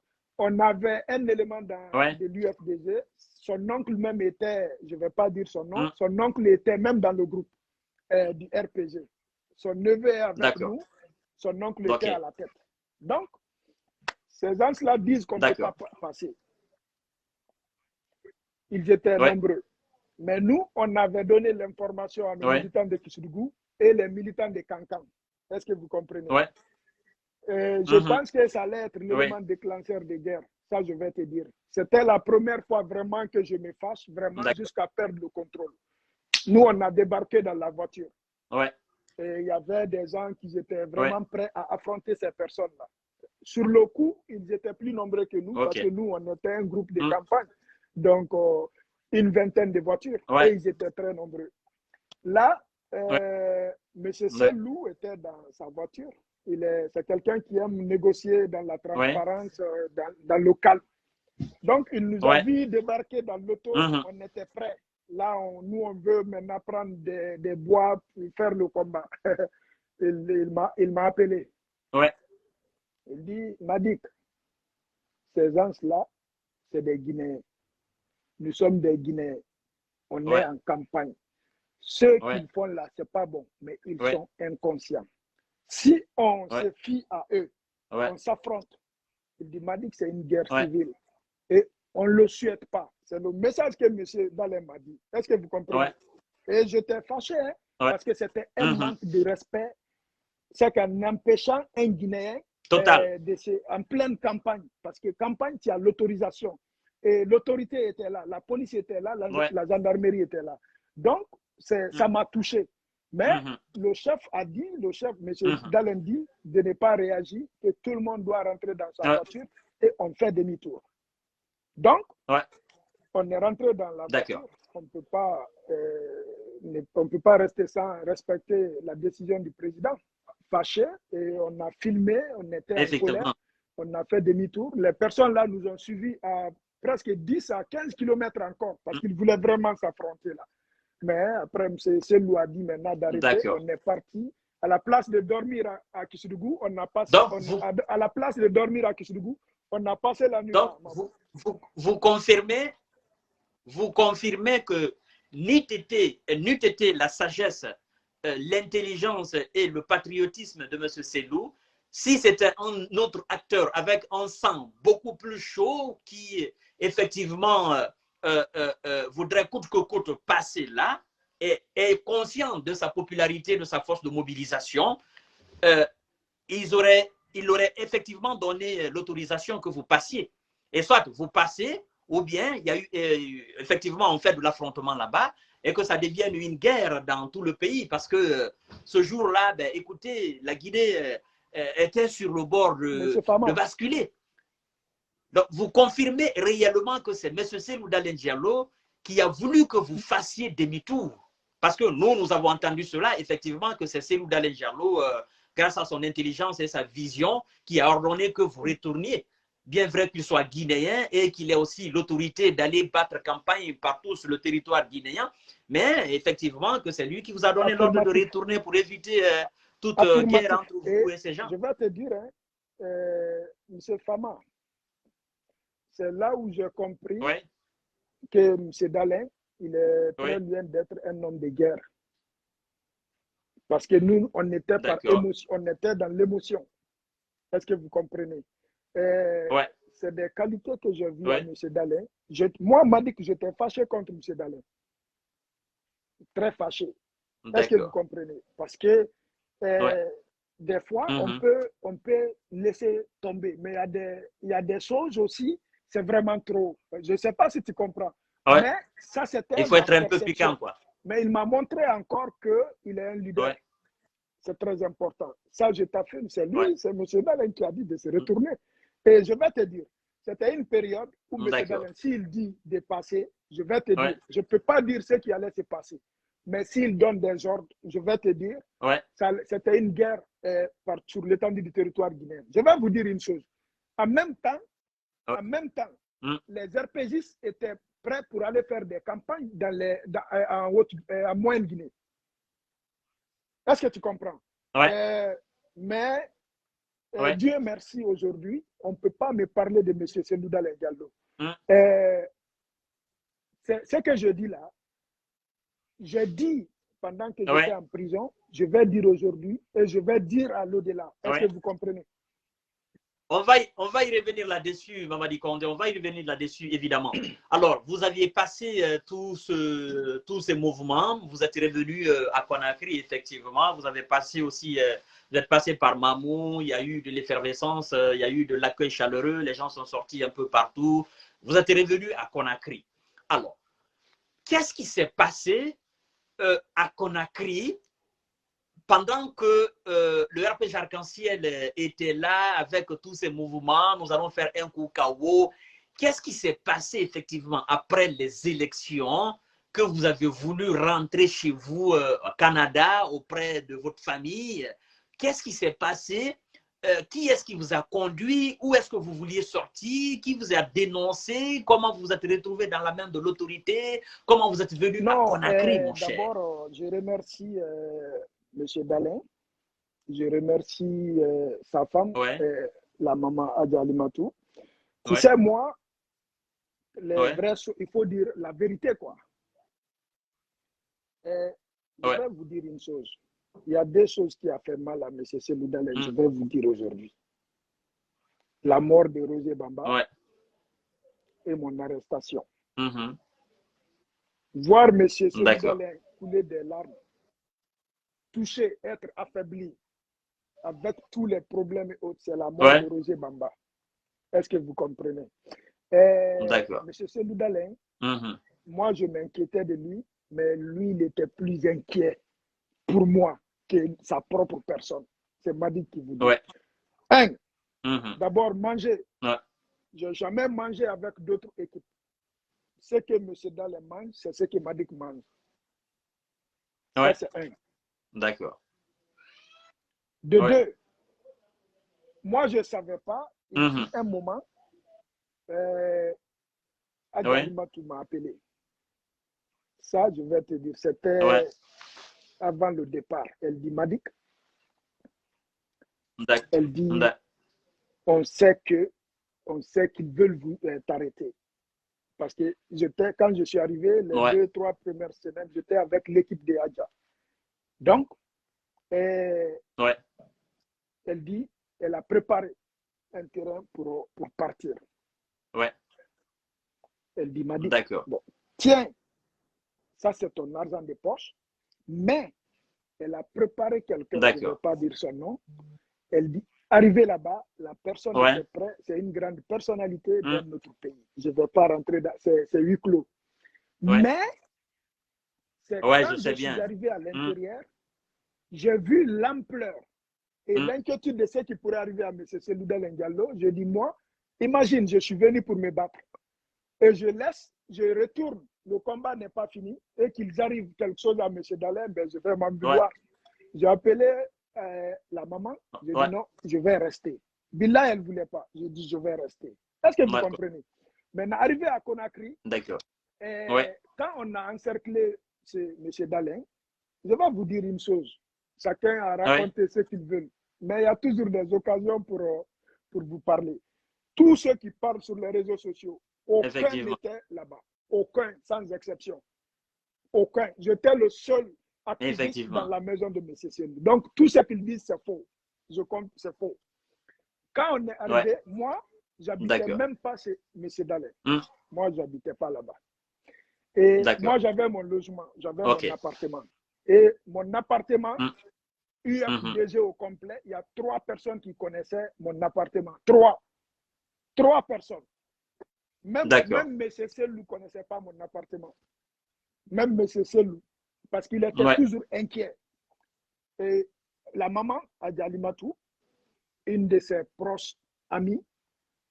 on avait un élément de l'UFDG. Son oncle même était, je ne vais pas dire son nom, son oncle était même dans le groupe du RPG. Son neveu est avec nous. son oncle était à la tête. Donc, ces gens-là disent qu'on ne peut pas passer. Ils étaient nombreux. Mais nous, on avait donné l'information à nos militants de Kissoudou et les militants de Kankan. Est-ce que vous comprenez? Je pense que ça allait être l'élément déclencheur de guerre. Ça, je vais te dire. C'était la première fois vraiment que je me fâche, vraiment, jusqu'à perdre le contrôle. Nous, on a débarqué dans la voiture. Et il y avait des gens qui étaient vraiment prêts à affronter ces personnes-là. Sur le coup, ils étaient plus nombreux que nous, parce que nous, on était un groupe de campagne. Donc, une vingtaine de voitures. Et ils étaient très nombreux. Là, M. Selou était dans sa voiture. C'est quelqu'un qui aime négocier dans la transparence, dans le calme. Donc, il nous a vu débarquer dans l'auto, on était prêts. Là, nous, on veut maintenant prendre des bois pour faire le combat. Il m'a appelé. Il dit, Madik, ces gens-là, c'est des Guinéens. Nous sommes des Guinéens. On est en campagne. Ceux qu'ils font là, c'est pas bon, mais ils sont inconscients. Si on se fie à eux, on s'affronte. Il dit, Madik, c'est une guerre civile. Et on ne le souhaite pas. C'est le message que M. Dalem m'a dit. Est-ce que vous comprenez? Et j'étais fâché, hein, parce que c'était un manque de respect. C'est qu'en empêchant un Guinéen en pleine campagne, parce que campagne, tu as l'autorisation. Et l'autorité était là, la police était là, la gendarmerie était là. Donc, ça m'a touché. Mais le chef a dit, M. Dalem dit, de ne pas réagir, que tout le monde doit rentrer dans sa voiture et on fait demi-tour. Donc, on est rentré dans la voiture. On ne peut pas rester sans respecter la décision du président. Fâché, et on a filmé, on était en colère, on a fait demi-tour. Les personnes là nous ont suivis à presque 10 à 15 km encore, parce qu'ils voulaient vraiment s'affronter là. Mais après, M. Selou a dit maintenant d'arrêter, on est parti. À la place de dormir à Kissoudou, on a passé, à la place de dormir à Kissoudou, on a passé la nuit. Donc, vous confirmez que n'eût été la sagesse, l'intelligence et le patriotisme de M. Selou, si c'était un autre acteur avec un sang beaucoup plus chaud qui, effectivement, voudrait coûte que coûte passer là et est conscient de sa popularité, de sa force de mobilisation, il aurait effectivement donné l'autorisation que vous passiez. Et soit vous passez, ou bien il y a eu effectivement on fait de l'affrontement là-bas et que ça devienne une guerre dans tout le pays parce que ce jour-là, ben, écoutez, la Guinée était sur le bord de basculer. Donc, vous confirmez réellement que c'est M. Selou Dalein Diallo qui a voulu que vous fassiez demi-tour. Parce que nous avons entendu cela, effectivement, que c'est Selou Dalein Diallo, grâce à son intelligence et sa vision, qui a ordonné que vous retourniez. Bien vrai qu'il soit guinéen et qu'il ait aussi l'autorité d'aller battre campagne partout sur le territoire guinéen, mais effectivement que c'est lui qui vous a donné l'ordre de retourner pour éviter toute guerre entre vous et ces gens. Je vais te dire, M. Fama, c'est là où j'ai compris que M. Dalein, il est très loin d'être un homme de guerre. Parce que nous, on était par émotion, on était dans l'émotion. Est-ce que vous comprenez? C'est des qualités que j'ai vues à M. Dalein. Moi, on m'a dit que j'étais fâché contre M. Dalein. Très fâché. Est-ce que vous comprenez? Parce que des fois, on peut laisser tomber. Mais il y a des choses aussi, c'est vraiment trop. Je ne sais pas si tu comprends. Mais ça, c'était. Il faut être un peu piquant, quoi. Mais il m'a montré encore qu'il est un leader. C'est très important. Ça, je t'affirme, c'est lui, c'est M. Dalein qui a dit de se retourner. Et je vais te dire, c'était une période où M. Dalein, s'il dit de passer, je vais te dire, je ne peux pas dire ce qui allait se passer. Mais s'il donne des ordres, je vais te dire, c'était une guerre sur l'étendue du territoire guinéen. Je vais vous dire une chose. En même temps, les RPGistes étaient prêts pour aller faire des campagnes en Moyenne-Guinée. Est-ce que tu comprends? Mais Dieu merci, aujourd'hui, on ne peut pas me parler de M. Selou Dalein Diallo. Ce que je dis là, j'ai dit pendant que j'étais Ouais. en prison, je vais dire aujourd'hui et je vais dire à l'au-delà. Est-ce Ouais. que vous comprenez? On va y revenir là-dessus, Mamadi Condé. On va y revenir là-dessus, évidemment. Alors, vous aviez passé tous ces mouvements. Vous êtes revenu à Conakry, effectivement. Vous avez passé aussi, vous êtes passé par Mamou. Il y a eu de l'effervescence, il y a eu de l'accueil chaleureux. Les gens sont sortis un peu partout. Vous êtes revenu à Conakry. Alors, qu'est-ce qui s'est passé à Conakry pendant que le RPG Arc-en-Ciel était là avec tous ces mouvements? Nous allons faire un coup KO. Qu'est-ce qui s'est passé effectivement après les élections que vous avez voulu rentrer chez vous au Canada auprès de votre famille? Qu'est-ce qui s'est passé? Qui est-ce qui vous a conduit? Où est-ce que vous vouliez sortir? Qui vous a dénoncé? Comment vous vous êtes retrouvé dans la main de l'autorité? Comment vous êtes venu à Conakry, mon cher? D'abord, je remercie M. Dalin. Je remercie sa femme, Ouais. la maman Adja Alimatou. Tu Ouais. sais, moi, les Ouais. vraies choses, il faut dire la vérité, quoi. Je Ouais. vais vous dire une chose. Il y a deux choses qui ont fait mal à M. Cellou Dalein, je vais vous dire aujourd'hui. La mort de Roger Bamba Ouais. et mon arrestation. Mhm. Voir M. Cellou D'accord. Dalein couler des larmes, toucher, être affaibli, avec tous les problèmes et autres, c'est la mort Ouais. de Roger Bamba. Est-ce que vous comprenez? D'accord. M. Cellou Dalein, Mhm. moi, je m'inquiétais de lui, mais lui, il était plus inquiet pour moi que sa propre personne. C'est Madi qui vous dit. Ouais. Un, Mhm. d'abord, manger. Ouais. Je n'ai jamais mangé avec d'autres équipes. Ce que M. Dalein mange, c'est ce que Madi mange. Ça, Ouais. c'est un. D'accord. De Ouais. deux, moi, je ne savais pas. Il Mhm. fut un moment, Adja Ouais. Alimatou m'a appelé. Ça, je vais te dire, Ouais. c'était avant le départ. Elle dit, Madik, elle dit, on sait qu'ils veulent vous t'arrêter. Parce que quand je suis arrivé, les Ouais. 2-3 premières semaines, j'étais avec l'équipe de Adja. Donc, Ouais. elle dit, elle a préparé un terrain pour partir. Ouais. Elle dit, Madik, D'accord. bon, tiens, ça c'est ton argent de poche, mais elle a préparé quelqu'un, je ne vais D'accord. pas dire son nom. Elle dit, arrivé là-bas, la personne Ouais. était prête, c'est une grande personnalité de notre pays. Je ne vais pas rentrer dans, c'est huis clos. Ouais. Mais, c'est Ouais, quand je je sais suis bien. arrivé à l'intérieur, j'ai vu l'ampleur et l'inquiétude de ce qui pourrait arriver à M. Cellou Dalein Diallo. Je dis, moi, imagine, je suis venu pour me battre. Et je retourne, le combat n'est pas fini, et qu'ils arrivent quelque chose à M. Dalein, ben, je vais m'en vouloir. Ouais. J'ai appelé la maman, je dis non, je vais rester. Billah, elle ne voulait pas. Je dis, je vais rester. Est-ce que vous comprenez? Maintenant, arrivé à Conakry, quand on a encerclé M. Dalein, je vais vous dire une chose. Chacun a raconté ce qu'il veut, mais il y a toujours des occasions pour vous parler. Tous ceux qui parlent sur les réseaux sociaux, aucun n'était là-bas. Aucun, sans exception. Aucun. J'étais le seul activiste dans la maison de M. Cellou. Donc, tout ce qu'ils disent, c'est faux. Je compte, c'est faux. Quand on est arrivé, moi, j'habitais même pas chez M. Dalein. Moi, je n'habitais pas là-bas. Et moi, j'avais mon logement, j'avais mon appartement. Et mon appartement, UFDG au complet, il y a 3 personnes qui connaissaient mon appartement. 3 personnes. Même M. Cellou ne connaissait pas mon appartement. Même M. Cellou. Parce qu'il était toujours inquiet. Et la maman, Adja Alimatou, une de ses proches amies,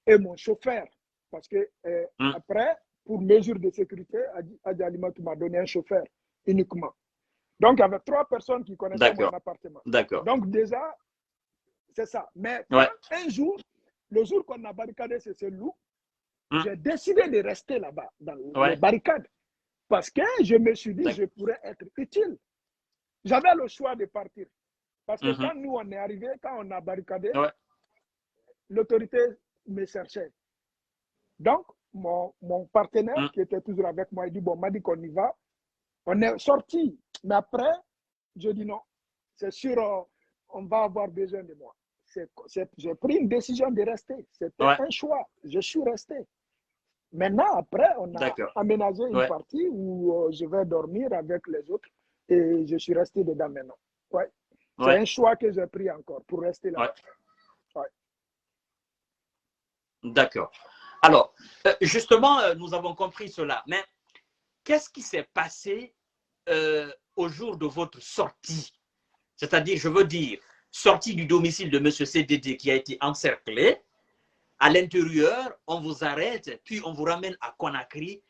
et mon chauffeur. Parce que après, pour mesure de sécurité, Adja Alimatou m'a donné un chauffeur uniquement. Donc, il y avait 3 personnes qui connaissaient mon appartement. Donc, déjà, c'est ça. Mais un jour, le jour qu'on a barricadé ce loup, j'ai décidé de rester là-bas, dans les barricades. Parce que je me suis dit, je pourrais être utile. J'avais le choix de partir. Parce que quand nous, on est arrivés, quand on a barricadé, l'autorité me cherchait. Donc, mon partenaire, qui était toujours avec moi, il dit, bon, m'a dit qu'on y va. On est sorti. Mais après, je dis non. C'est sûr, on va avoir besoin de moi. J'ai pris une décision de rester. C'était un choix. Je suis resté. Maintenant, après, on a aménagé une partie où je vais dormir avec les autres et je suis resté dedans maintenant. Ouais. C'est un choix que j'ai pris encore pour rester là. D'accord. Alors, justement, nous avons compris cela. Mais qu'est-ce qui s'est passé au jour de votre sortie? C'est-à-dire, je veux dire, sortie du domicile de M. CDD qui a été encerclé. À l'intérieur, on vous arrête, puis on vous ramène à Conakry.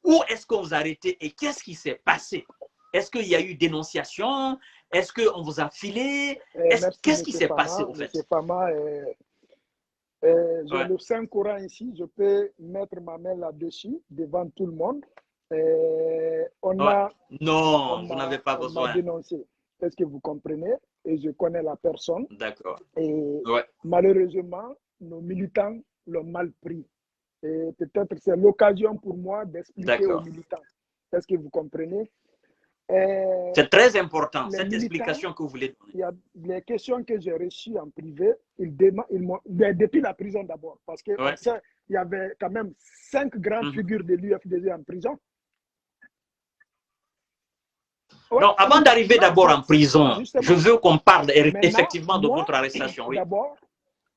Où est-ce qu'on vous a arrêté et qu'est-ce qui s'est passé? Est-ce qu'il y a eu dénonciation? Est-ce qu'on vous a filé? Qu'est-ce qui s'est passé au fait? J'ai le Saint-Coran ici, je peux mettre ma main là-dessus, devant tout le monde. Non, vous n'avez pas besoin. On m'a dénoncé. Est-ce que vous comprenez? Et je connais la personne. D'accord. Et malheureusement, nos militants l'ont mal pris. Et peut-être c'est l'occasion pour moi d'expliquer aux militants. Est-ce que vous comprenez? C'est très important, cette explication que vous voulez donner. Il y a les questions que j'ai reçues en privé, depuis la prison d'abord, parce qu'il y avait quand même 5 grandes figures de l'UFDG en prison. Non, avant d'arriver d'abord en prison, je veux qu'on parle effectivement de votre arrestation. Oui. D'abord,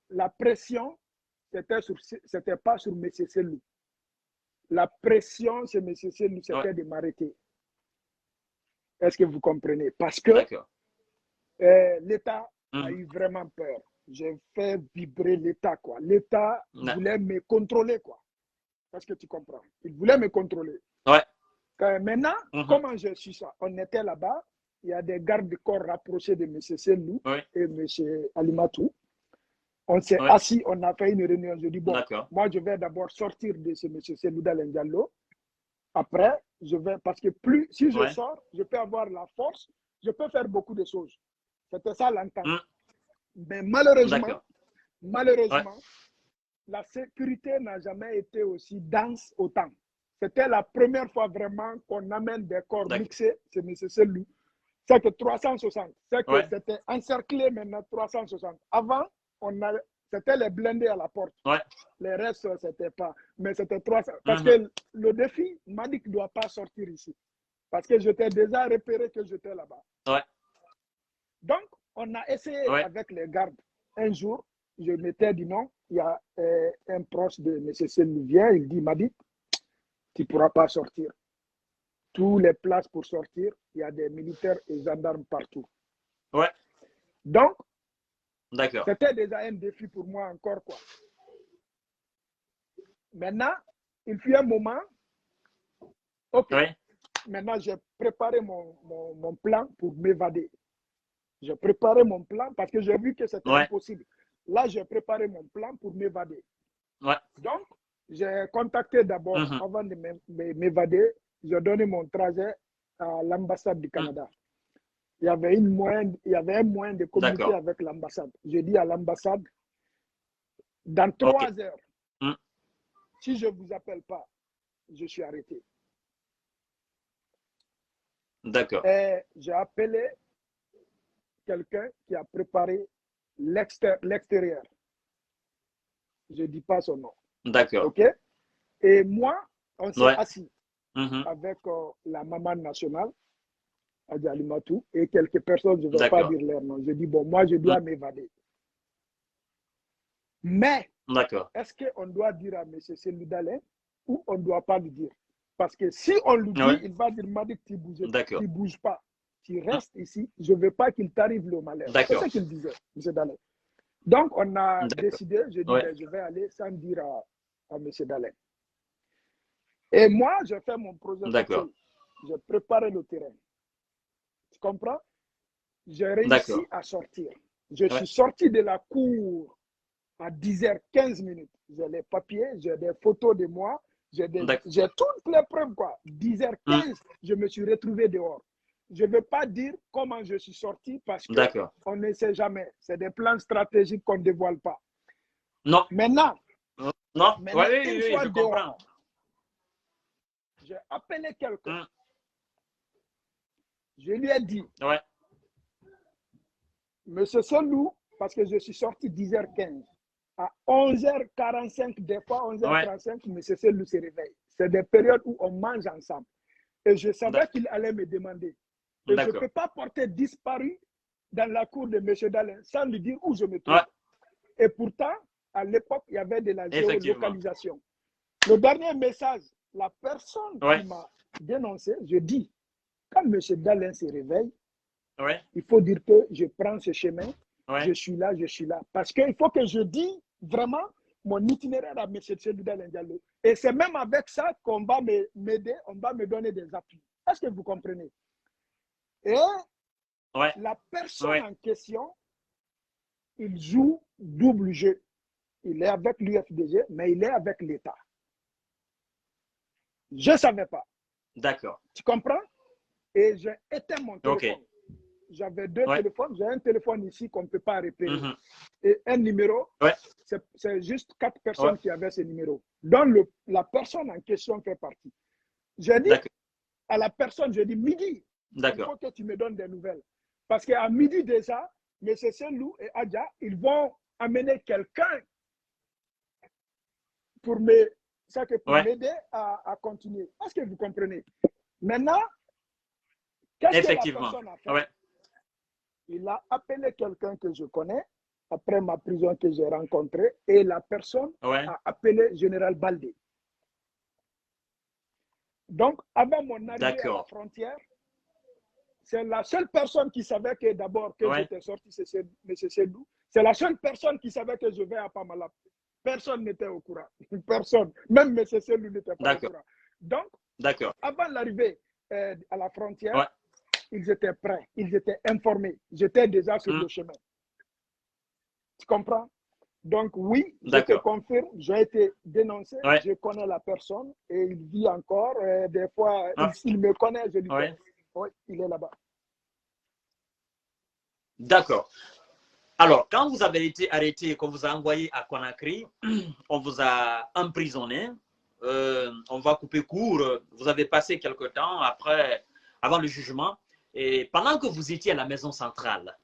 la pression, c'était pas sur M. Selou. La pression sur M. Selou, c'était de m'arrêter. Est-ce que vous comprenez? Parce que l'État a eu vraiment peur. J'ai fait vibrer l'État, quoi. L'État voulait me contrôler, quoi. Est-ce que tu comprends? Il voulait me contrôler. Maintenant, comment j'ai su ça? On était là-bas, il y a des gardes de corps rapprochés de M. Selou et M. Alimatou. On s'est assis, on a fait une réunion. Je dis, bon, moi, je vais d'abord sortir de ce M. Selou Dalein Diallo. Après, je vais, parce que plus, si je sors, je peux avoir la force, je peux faire beaucoup de choses. C'était ça l'entente. Mais malheureusement, la sécurité n'a jamais été aussi dense autant. C'était la première fois vraiment qu'on amène des corps mixés, c'est M. Selou. C'est que 360. C'est que c'était encerclé maintenant 360. Avant, c'était les blindés à la porte. Les restes, c'était pas. Mais c'était 300. Parce que le défi, Madik ne doit pas sortir ici. Parce que j'étais déjà repéré que j'étais là-bas. Donc, on a essayé avec les gardes. Un jour, je m'étais dit non, il y a un proche de M. Selou vient, il dit Madik, tu ne pourras pas sortir. Tous les places pour sortir, il y a des militaires et gendarmes partout. Donc, c'était déjà un défi pour moi encore, quoi. Maintenant, il fut un moment, maintenant j'ai préparé mon plan pour m'évader. J'ai préparé mon plan parce que j'ai vu que c'était impossible. Là, j'ai préparé mon plan pour m'évader. Donc, j'ai contacté d'abord, avant de m'évader, j'ai donné mon trajet à l'ambassade du Canada. Il y avait un moyen de communiquer avec l'ambassade. J'ai dit à l'ambassade, dans 3 heures, si je ne vous appelle pas, je suis arrêté. J'ai appelé quelqu'un qui a préparé l'extérieur. Je ne dis pas son nom. Et moi, on s'est assis avec la maman nationale, Adja Alimatou, et quelques personnes, je ne vais pas dire leur nom. Je dis, bon, moi, je dois m'évader. Mais, est-ce qu'on doit dire à M. Selou Dalein ou on ne doit pas lui dire? Parce que si on lui dit, il va dire, Madik, tu ne bouges pas. Tu restes ici, je ne veux pas qu'il t'arrive le malheur. C'est ce qu'il disait, M. Dalein. Donc, on a décidé, je dis, ben, je vais aller sans dire à M. Dalein. Et moi, j'ai fait mon projet. J'ai préparé le terrain. Tu comprends? J'ai réussi à sortir. Je suis sorti de la cour à 10h15. J'ai les papiers, j'ai des photos de moi, j'ai toutes les preuves, quoi. 10h15, je me suis retrouvé dehors. Je ne vais pas dire comment je suis sorti parce qu'on ne sait jamais. C'est des plans stratégiques qu'on ne dévoile pas. Non. Maintenant, je comprends. J'ai appelé quelqu'un Je lui ai dit, Ouais. Monsieur Selou, parce que je suis sorti 10h15, à 11h45, des fois 11h35, Monsieur Selou se réveille. C'est des périodes où on mange ensemble. Et je savais qu'il allait me demander. Et je ne peux pas porter disparu dans la cour de M. Dalin sans lui dire où je me trouve. Et pourtant, à l'époque, il y avait de la géolocalisation. Le dernier message, la personne qui m'a dénoncé, je dis, quand M. Dalin se réveille, il faut dire que je prends ce chemin, je suis là. Parce qu'il faut que je dise vraiment mon itinéraire à M. Dalin Diallo. Et c'est même avec ça qu'on va m'aider, on va me donner des appuis. Est-ce que vous comprenez? Et la personne en question, il joue double jeu. Il est avec l'UFDG, mais il est avec l'État. Je ne savais pas. D'accord. Tu comprends? Et j'ai éteint mon téléphone. J'avais deux téléphones. J'ai un téléphone ici qu'on ne peut pas repérer. Et un numéro, c'est juste 4 personnes qui avaient ce numéro. Donc, la personne en question fait partie. J'ai dit à la personne, je dis, midi, il faut que tu me donnes des nouvelles. Parce qu'à midi déjà, M. Selou et Adja, ils vont amener quelqu'un pour m'aider à continuer. Est-ce que vous comprenez? Maintenant, qu'est-ce que la personne a fait? Il a appelé quelqu'un que je connais après ma prison que j'ai rencontré et la personne a appelé Général Baldé. Donc, avant mon arrivée à la frontière, c'est la seule personne qui savait que d'abord que j'étais sorti, c'est M. Selou. C'est la seule personne qui savait que je vais à Pamalap. Personne n'était au courant. Personne. Même M. Selou n'était pas au courant. Donc, avant l'arrivée à la frontière, ils étaient prêts, ils étaient informés. J'étais déjà sur le chemin. Tu comprends? Donc oui, je te confirme, j'ai été dénoncé, je connais la personne et il vit encore. Des fois, il me connaît, je lui dis, oui, il est là-bas. D'accord. Alors, quand vous avez été arrêté, qu'on vous a envoyé à Conakry, on vous a emprisonné, on va couper court, vous avez passé quelque temps avant le jugement, et pendant que vous étiez à la maison centrale,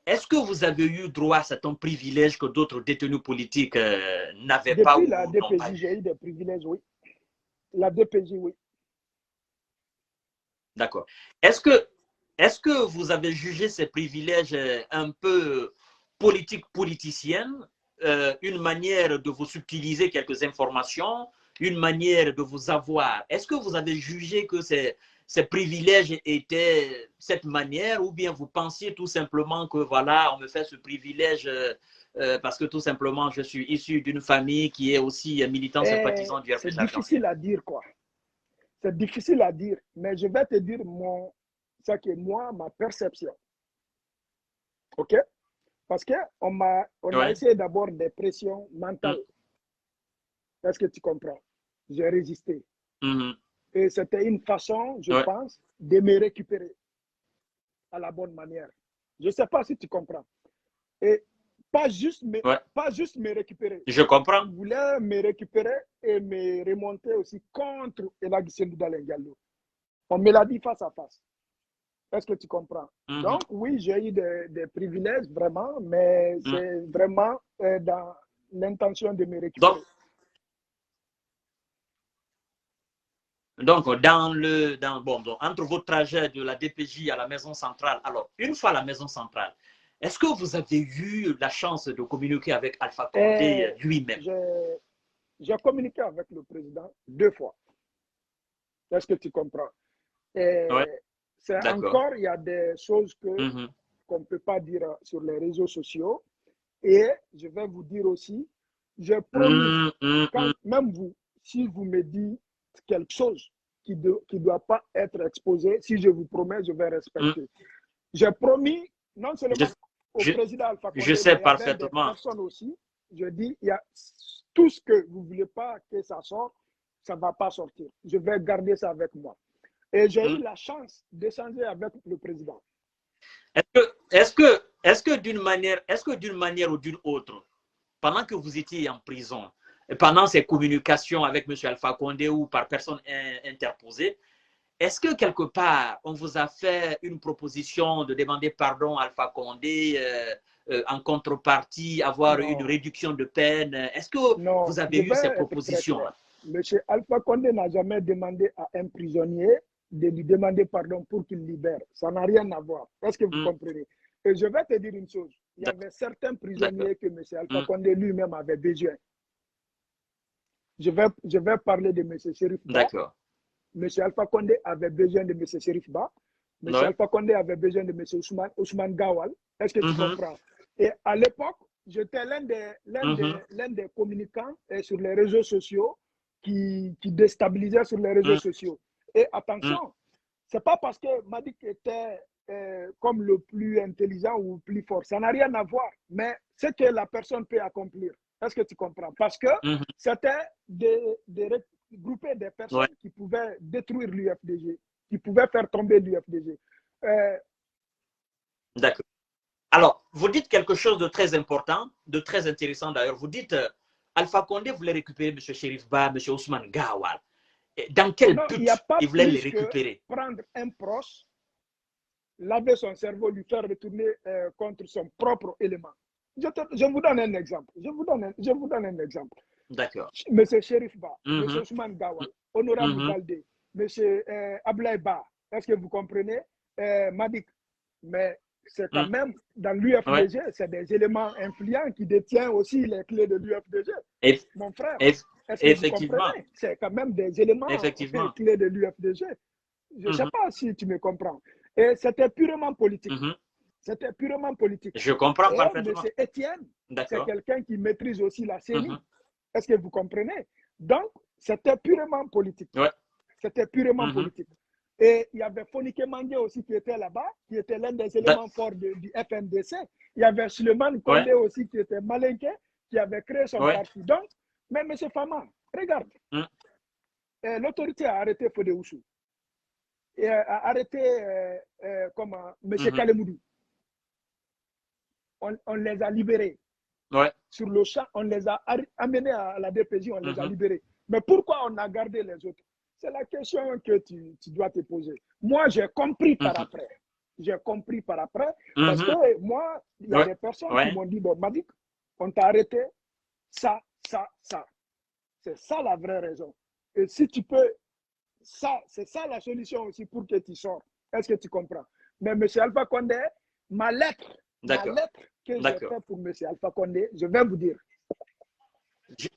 est-ce que vous avez eu droit à certains privilèges que d'autres détenus politiques n'avaient pas? Depuis la DPJ, j'ai eu des privilèges, oui. La DPJ, oui. D'accord. Est-ce que vous avez jugé ces privilèges un peu politicienne, une manière de vous subtiliser quelques informations, une manière de vous avoir? Est-ce que vous avez jugé que ces privilèges étaient cette manière, ou bien vous pensiez tout simplement que voilà, on me fait ce privilège parce que tout simplement je suis issu d'une famille qui est aussi militant sympathisant du RPG? C'est difficile à dire, quoi. C'est difficile à dire, mais je vais te dire ma perception. OK? Parce qu'on a essayé d'abord des pressions mentales. Est-ce que tu comprends? J'ai résisté. Et c'était une façon, je pense, de me récupérer à la bonne manière. Je ne sais pas si tu comprends. Et pas juste me récupérer. Je comprends. On voulait me récupérer et me remonter aussi contre Elhadji Cellou Dalein Diallo. On me l'a dit face à face. Est-ce que tu comprends? Donc, oui, j'ai eu des privilèges, vraiment, mais c'est vraiment dans l'intention de me récupérer. Donc, entre votre trajet de la DPJ à la maison centrale, alors, une fois à la maison centrale, est-ce que vous avez eu la chance de communiquer avec Alpha Condé lui-même? J'ai communiqué avec le président 2 fois. Est-ce que tu comprends? C'est encore, il y a des choses qu'on ne peut pas dire sur les réseaux sociaux. Et je vais vous dire aussi, j'ai promis, même vous, si vous me dites quelque chose qui ne doit pas être exposé, si je vous promets, je vais respecter. J'ai promis, non seulement au président Alpha Condé, je sais mais parfaitement. des personnes aussi, je dis, il y a tout ce que vous ne voulez pas que ça sorte, ça ne va pas sortir. Je vais garder ça avec moi. Et j'ai eu la chance d'échanger avec le président. Est-ce que d'une manière ou d'une autre, pendant que vous étiez en prison, pendant ces communications avec M. Alpha Condé ou par personne interposée, est-ce que quelque part, on vous a fait une proposition de demander pardon à Alpha Condé en contrepartie, avoir une réduction de peine? Est-ce que non, vous avez je eu vais ces être très clair. propositions-là? Monsieur Alpha Condé n'a jamais demandé à un prisonnier de lui demander pardon pour qu'il libère. Ça n'a rien à voir. Est-ce que vous comprenez? Et je vais te dire une chose. Il y avait certains prisonniers que M. Alpha Condé lui-même avait besoin. Je vais parler de M. Chérif Ba. D'accord. M. Alpha Condé avait besoin de M. Chérif Ba. M. Alpha Condé avait besoin de M. Ousmane Gawal. Est-ce que tu comprends? Et à l'époque, j'étais l'un des communicants sur les réseaux sociaux qui déstabilisait sur les réseaux sociaux. Et attention, ce n'est pas parce que Madik était comme le plus intelligent ou le plus fort. Ça n'a rien à voir. Mais ce que la personne peut accomplir. Est-ce que tu comprends? Parce que c'était regrouper des personnes qui pouvaient détruire l'UFDG, qui pouvaient faire tomber l'UFDG. D'accord. Alors, vous dites quelque chose de très important, de très intéressant d'ailleurs. Vous dites Alpha Condé voulait récupérer M. Chérif Ba, M. Ousmane Gawal. Dans quel but il voulait les récupérer? Prendre un proche, laver son cerveau, lui faire retourner contre son propre élément. Je vous donne un exemple. Je vous donne un exemple. D'accord. M. Chérif Ba, M. Ousmane Gawal, Honorable Baldé, M. Ablaye Ba, est-ce que vous comprenez? Madik, mais c'est quand même, dans l'UFDG, c'est des éléments influents qui détiennent aussi les clés de l'UFDG. Mon frère, est-ce que vous comprenez? C'est quand même des éléments clés de l'UFDG. Je ne sais pas si tu me comprends. Et c'était purement politique. C'était purement politique. Je comprends parfaitement. M. Etienne, c'est quelqu'un qui maîtrise aussi la CENI. Est-ce que vous comprenez? Donc, c'était purement politique. C'était purement politique. Et il y avait Fonike Mandé aussi qui était là-bas, qui était l'un des éléments forts du FNDC. Il y avait Suleiman Condé aussi qui était malinqué, qui avait créé son parti. Donc, mais M. Fama, regarde, l'autorité a arrêté Fodé Oussou. Et a arrêté M. Kalemoudou. On les a libérés. Sur le champ, on les a amenés à la DPJ, on les a libérés. Mais pourquoi on a gardé les autres? C'est la question que tu dois te poser. Moi, j'ai compris par après. J'ai compris par après. Parce que moi, il y a des personnes qui m'ont dit, bon, Madik, on t'a arrêté, ça. C'est ça la vraie raison. Et si tu peux, c'est ça la solution aussi pour que tu sors. Est-ce que tu comprends? Mais M. Alpha Condé, ma lettre que j'ai faite pour M. Alpha Condé, je vais vous dire.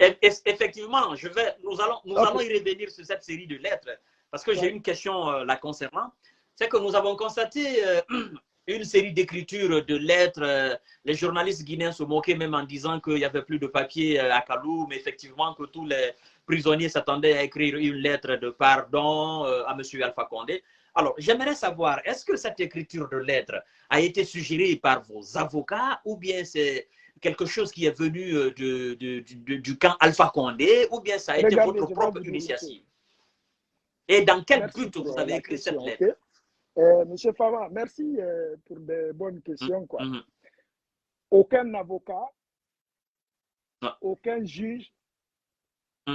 Effectivement, nous allons y revenir sur cette série de lettres parce que j'ai une question la concernant. C'est que nous avons constaté une série d'écritures de lettres. Les journalistes guinéens se moquaient même en disant qu'il n'y avait plus de papier à Kalou, mais effectivement que tous les prisonniers s'attendaient à écrire une lettre de pardon à M. Alpha Condé. Alors, j'aimerais savoir, est-ce que cette écriture de lettres a été suggérée par vos avocats ou bien c'est quelque chose qui est venu du camp Alpha Condé ou bien ça a été votre propre initiative? Et dans quel but vous avez écrit cette lettre? Monsieur Fava, merci pour des bonnes questions. Aucun avocat, aucun juge,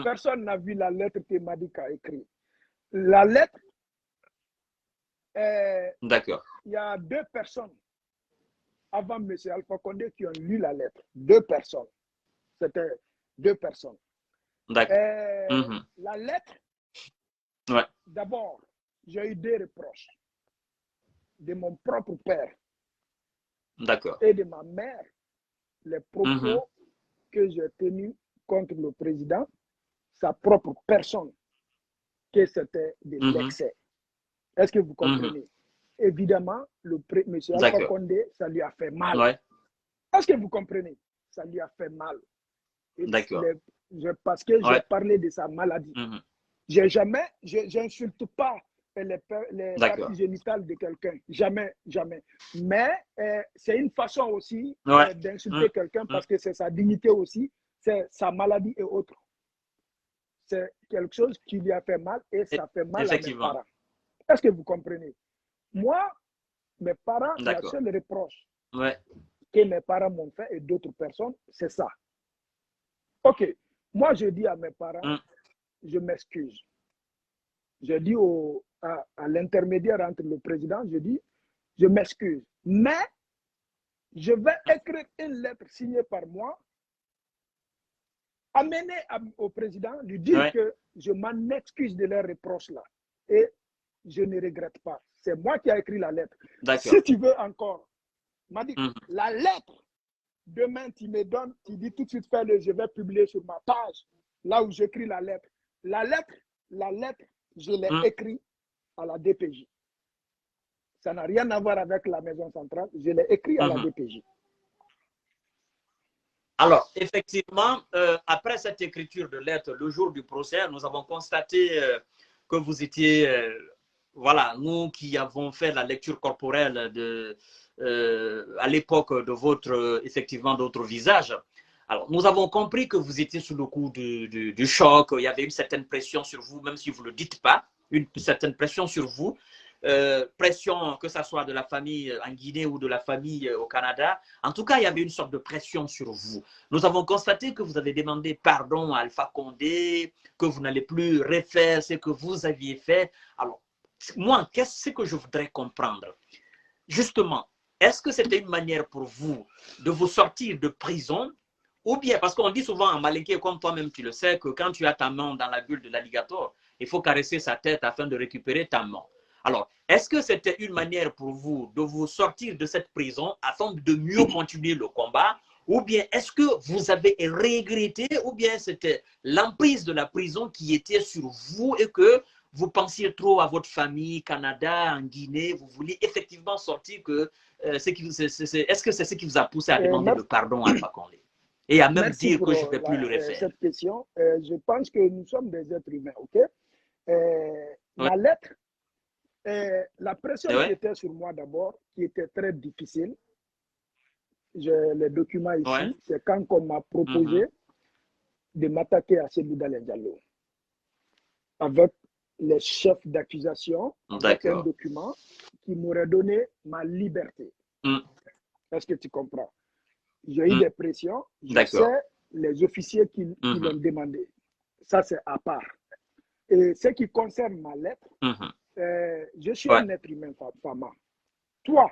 personne n'a vu la lettre que Madik a écrite. La lettre, il y a 2 personnes avant M. Alpha Condé qui ont lu la lettre. 2 personnes. C'était 2 personnes. La lettre, d'abord, j'ai eu des reproches de mon propre père et de ma mère, les propos que j'ai tenus contre le président, sa propre personne, que c'était de l'excès. Est-ce que vous comprenez? Évidemment, M. Alpha Condé, ça lui a fait mal. Est-ce que vous comprenez? Ça lui a fait mal. Parce que j'ai parlé de sa maladie. J'insulte pas les parties génitales de quelqu'un. Jamais, jamais. Mais c'est une façon aussi d'insulter quelqu'un parce que c'est sa dignité aussi, c'est sa maladie et autres. C'est quelque chose qui lui a fait mal et ça fait mal à mes parents. Est-ce que vous comprenez? Moi, mes parents, la seule reproche que mes parents m'ont fait et d'autres personnes, c'est ça. Ok, moi je dis à mes parents, je m'excuse. Je dis à l'intermédiaire entre le président, je dis, je m'excuse. Mais je vais écrire une lettre signée par moi, amener au président, lui dire que je m'en excuse de leurs reproches-là. Et je ne regrette pas. C'est moi qui ai écrit la lettre. Si tu veux encore, m'a dit, la lettre, demain tu me donnes, tu dis tout de suite, fais-le, je vais publier sur ma page, là où j'écris la lettre. La lettre, je l'ai écrite à la DPJ. Ça n'a rien à voir avec la maison centrale, je l'ai écrit à la DPJ. Alors, effectivement, après cette écriture de lettre, le jour du procès, nous avons constaté que vous étiez, voilà, nous qui avons fait la lecture corporelle à l'époque de votre, effectivement, d'autres visages. Alors, nous avons compris que vous étiez sous le coup du choc, il y avait une certaine pression sur vous, même si vous ne le dites pas, une certaine pression sur vous. Pression, que ce soit de la famille en Guinée ou de la famille au Canada. En tout cas, il y avait une sorte de pression sur vous. Nous avons constaté que vous avez demandé pardon à Alpha Condé, que vous n'allez plus refaire ce que vous aviez fait. Alors, moi, qu'est-ce que je voudrais comprendre? Justement, est-ce que c'était une manière pour vous de vous sortir de prison? Ou bien, parce qu'on dit souvent en malinké, comme toi-même tu le sais, que quand tu as ta main dans la bulle de l'alligator, il faut caresser sa tête afin de récupérer ta main. Alors, est-ce que c'était une manière pour vous de vous sortir de cette prison afin de mieux continuer le combat? Ou bien est-ce que vous avez regretté, ou bien c'était l'emprise de la prison qui était sur vous et que vous pensiez trop à votre famille, Canada, en Guinée, vous vouliez effectivement sortir que est-ce que c'est ce qui vous a poussé à demander le pardon à Alpha Condé et à même dire que je ne vais plus le refaire? Cette question, je pense que nous sommes des êtres humains, ok? La lettre, la pression qui était sur moi d'abord, qui était très difficile, les documents ici, c'est quand on m'a proposé de m'attaquer à Cellou Dalein Diallo avec les chefs d'accusation, avec un document qui m'aurait donné ma liberté. Est-ce que tu comprends? J'ai eu des pressions, je sais les officiers qui l'ont demandé. Ça, c'est à part. Et ce qui concerne ma lettre, je suis un être humain, Fama. Toi,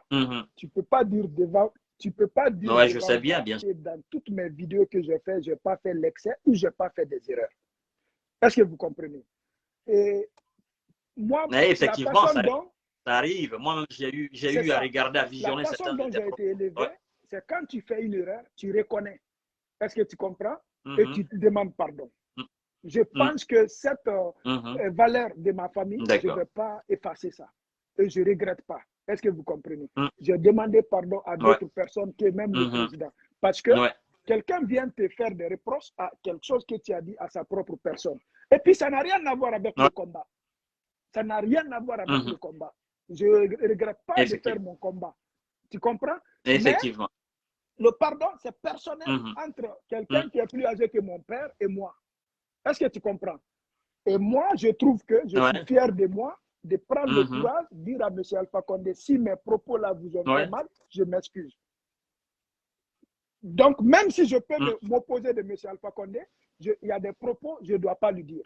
tu ne peux pas dire devant, je sais bien, bien sûr. Dans toutes mes vidéos que j'ai fait, je n'ai pas fait l'excès ou je n'ai pas fait des erreurs. Est-ce que vous comprenez? Et moi, effectivement, ça arrive. Moi, j'ai eu à regarder, à visionner cette façon dont j'ai été élevé, c'est quand tu fais une erreur, tu reconnais. Est-ce que tu comprends? Et tu te demandes pardon. Je pense que cette valeur de ma famille, je ne vais pas effacer ça. Et je ne regrette pas. Est-ce que vous comprenez? J'ai demandé pardon à d'autres personnes que même le président. Parce que quelqu'un vient te faire des reproches à quelque chose que tu as dit à sa propre personne. Et puis, ça n'a rien à voir avec le combat. Ça n'a rien à voir avec le combat. Je ne regrette pas de faire mon combat. Tu comprends? Effectivement. Mais le pardon, c'est personnel entre quelqu'un qui est plus âgé que mon père et moi. Est-ce que tu comprends? Et moi, je trouve que je suis fier de moi de prendre le courage, dire à M. Alpha Condé, si mes propos là vous ont fait mal, je m'excuse. Donc, même si je peux m'opposer de M. Alpha Condé, il y a des propos, je ne dois pas lui dire.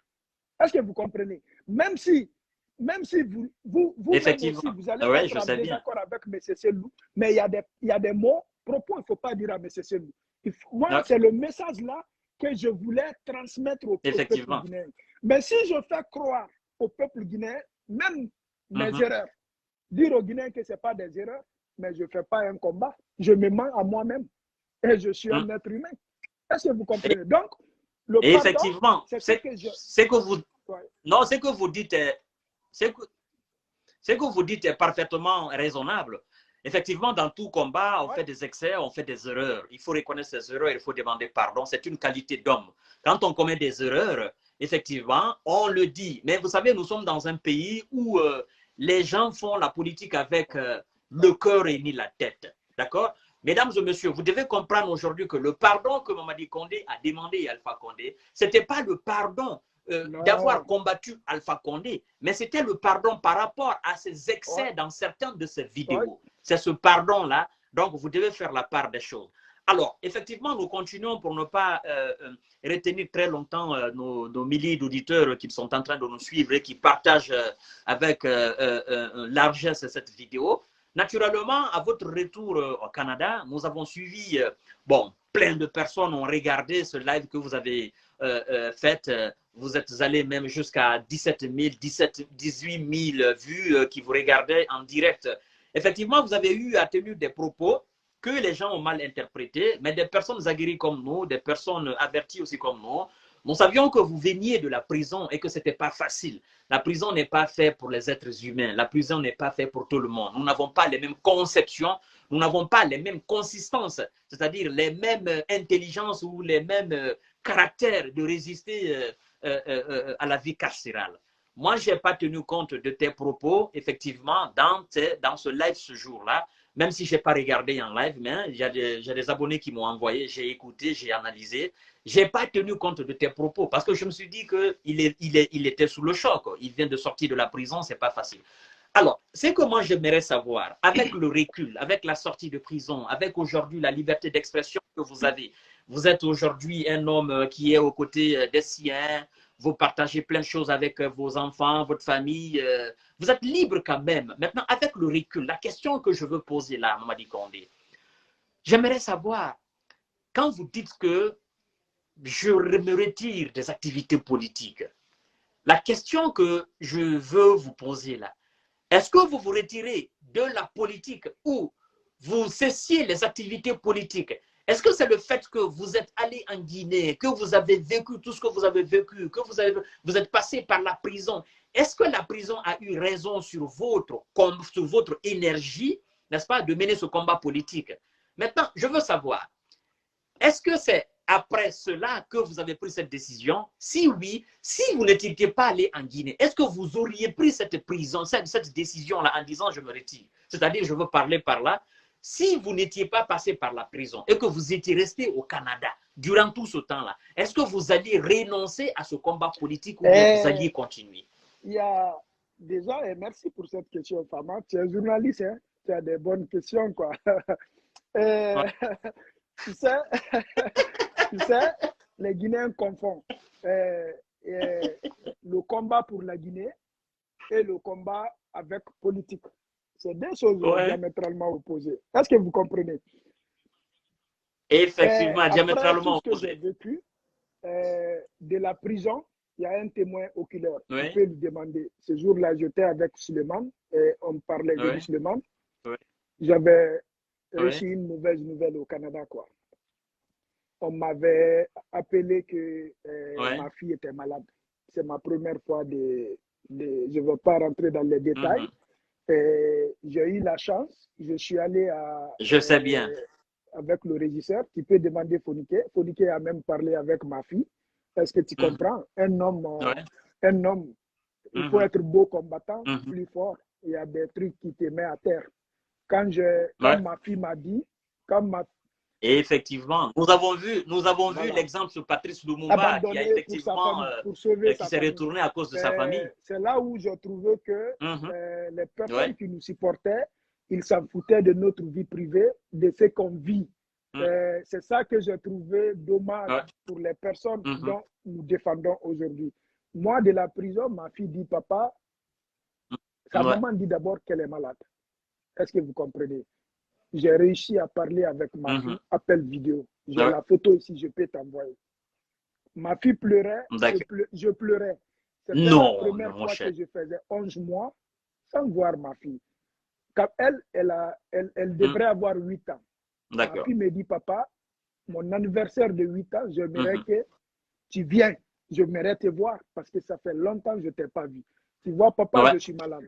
Est-ce que vous comprenez? Même si vous effectivement, aussi, vous allez être en désaccord avec M. Cellou, mais il y a des mots, propos, il ne faut pas dire à M. Cellou. Moi, c'est le message là que je voulais transmettre au peuple guinéen. Mais si je fais croire au peuple guinéen, même mes erreurs, dire aux Guinéens que ce n'est pas des erreurs, mais je ne fais pas un combat, je me mens à moi-même et je suis un être humain. Est-ce que vous comprenez? Donc, le pardon, effectivement, c'est que vous... Non, ce que vous dites est parfaitement raisonnable. Effectivement, dans tout combat, on fait des excès, on fait des erreurs. Il faut reconnaître ses erreurs, il faut demander pardon. C'est une qualité d'homme. Quand on commet des erreurs, effectivement, on le dit. Mais vous savez, nous sommes dans un pays où les gens font la politique avec le cœur et ni la tête. D'accord? Mesdames et messieurs, vous devez comprendre aujourd'hui que le pardon que Mamadi Condé a demandé à Alpha Condé, ce n'était pas le pardon d'avoir combattu Alpha Condé, mais c'était le pardon par rapport à ses excès dans certaines de ses vidéos. C'est ce pardon-là, donc vous devez faire la part des choses. Alors, effectivement, nous continuons pour ne pas retenir très longtemps nos milliers d'auditeurs qui sont en train de nous suivre et qui partagent avec largesse cette vidéo. Naturellement, à votre retour au Canada, nous avons suivi, bon, plein de personnes ont regardé ce live que vous avez fait. Vous êtes allé même jusqu'à 17 000, 18 000 vues qui vous regardaient en direct. Effectivement, vous avez eu à tenir des propos que les gens ont mal interprétés, mais des personnes aguerries comme nous, des personnes averties aussi comme nous savions que vous veniez de la prison et que ce n'était pas facile. La prison n'est pas faite pour les êtres humains. La prison n'est pas faite pour tout le monde. Nous n'avons pas les mêmes conceptions, nous n'avons pas les mêmes consistances, c'est-à-dire les mêmes intelligences ou les mêmes caractères de résister à la vie carcérale. Moi, je n'ai pas tenu compte de tes propos, effectivement, dans ce live ce jour-là, même si je n'ai pas regardé en live, mais j'ai des abonnés qui m'ont envoyé, j'ai écouté, j'ai analysé. Je n'ai pas tenu compte de tes propos parce que je me suis dit qu'il était sous le choc. Il vient de sortir de la prison, ce n'est pas facile. Alors, c'est que moi j'aimerais savoir, avec le recul, avec la sortie de prison, avec aujourd'hui la liberté d'expression que vous avez, vous êtes aujourd'hui un homme qui est aux côtés des siens, vous partagez plein de choses avec vos enfants, votre famille, vous êtes libre quand même. Maintenant, avec le recul, la question que je veux poser là, Mamadi Condé, j'aimerais savoir, quand vous dites que je me retire des activités politiques, la question que je veux vous poser là, est-ce que vous vous retirez de la politique ou vous cessiez les activités politiques? Est-ce que c'est le fait que vous êtes allé en Guinée, que vous avez vécu tout ce que vous avez vécu, que vous êtes passé par la prison? Est-ce que la prison a eu raison sur votre énergie, n'est-ce pas, de mener ce combat politique? Maintenant, je veux savoir, est-ce que c'est après cela que vous avez pris cette décision? Si oui, si vous n'étiez pas allé en Guinée, est-ce que vous auriez pris cette décision-là en disant je me retire? C'est-à-dire, je veux parler par là, si vous n'étiez pas passé par la prison et que vous étiez resté au Canada durant tout ce temps-là, est-ce que vous alliez renoncer à ce combat politique ou bien vous alliez continuer? Il y a déjà, et merci pour cette question, Fama. Tu es journaliste, hein? Tu as des bonnes questions, quoi. Ouais. Tu sais, les Guinéens confondent le combat pour la Guinée et le combat avec politique. C'est deux choses diamétralement opposées. Est-ce que vous comprenez? Effectivement, diamétralement opposé. Après tout ce que j'ai vécu, de la prison, il y a un témoin oculaire. Oui. Tu peux lui demander. Ce jour-là, j'étais avec Suleiman et on parlait de Suleiman. Oui. J'avais reçu une mauvaise nouvelle au Canada, quoi. On m'avait appelé que ma fille était malade. C'est ma première fois je ne vais pas rentrer dans les détails. J'ai eu la chance. Je suis allé à... Je sais bien. Avec le régisseur, tu peux demander Fonike. Fonike a même parlé avec ma fille. Est-ce que tu comprends? Un homme, il faut être beau combattant, plus fort. Il y a des trucs qui te mettent à terre. Quand ma fille m'a dit, et effectivement, nous avons vu l'exemple sur Patrice Lumumba qui a effectivement qui s'est retourné à cause de sa famille. C'est là où j'ai trouvé que les personnes qui nous supportaient, ils s'en foutaient de notre vie privée, de ce qu'on vit. C'est ça que j'ai trouvé dommage pour les personnes dont nous défendons aujourd'hui. Moi, de la prison, ma fille dit, papa, sa maman dit d'abord qu'elle est malade. Est-ce que vous comprenez? J'ai réussi à parler avec ma fille, appel vidéo. J'ai la photo ici, je peux t'envoyer. Ma fille pleurait, je pleurais. C'était la première fois que je faisais 11 mois sans voir ma fille. Quand elle devrait avoir 8 ans. Ma fille me dit, papa, mon anniversaire de 8 ans, j'aimerais que tu viennes. J'aimerais te voir parce que ça fait longtemps que je ne t'ai pas vu. Tu vois, papa, je suis malade.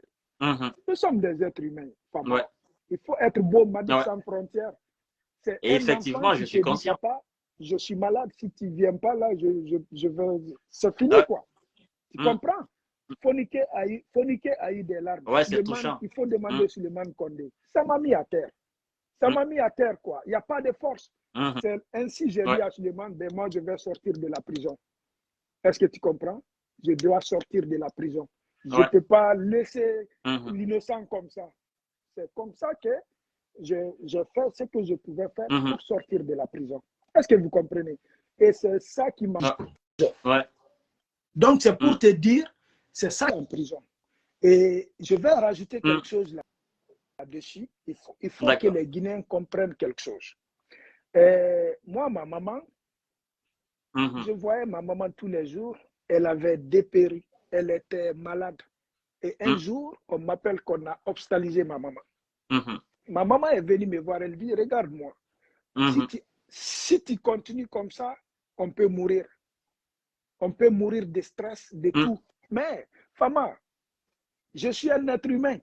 Nous sommes des êtres humains, papa. Il faut être beau, Madic sans frontières. Effectivement, je suis conscient. Papa, je suis malade. Si tu ne viens pas là, je vais... C'est fini, quoi. Tu comprends? Fonike a eu des larmes. Il faut demander Suleiman Condé. Ça m'a mis à terre. Ça m'a mis à terre, quoi. Il n'y a pas de force. Ainsi, j'ai dit à Suleiman, ben moi, je vais sortir de la prison. Est-ce que tu comprends? Je dois sortir de la prison. Je ne peux pas laisser l'innocent comme ça. C'est comme ça que j'ai fait ce que je pouvais faire pour sortir de la prison. Est-ce que vous comprenez? Et c'est ça qui m'a... Ouais. Donc, c'est pour te dire, c'est ça en prison. Et je vais rajouter quelque chose là-dessus. Il faut que les Guinéens comprennent quelque chose. Moi, ma maman, je voyais ma maman tous les jours, elle avait dépéri, elle était malade. Et un jour, on m'appelle qu'on a hospitalisé ma maman. Ma maman est venue me voir, elle dit, regarde-moi, si tu continues comme ça, on peut mourir. On peut mourir de stress, de tout. Mais, Fama, je suis un être humain.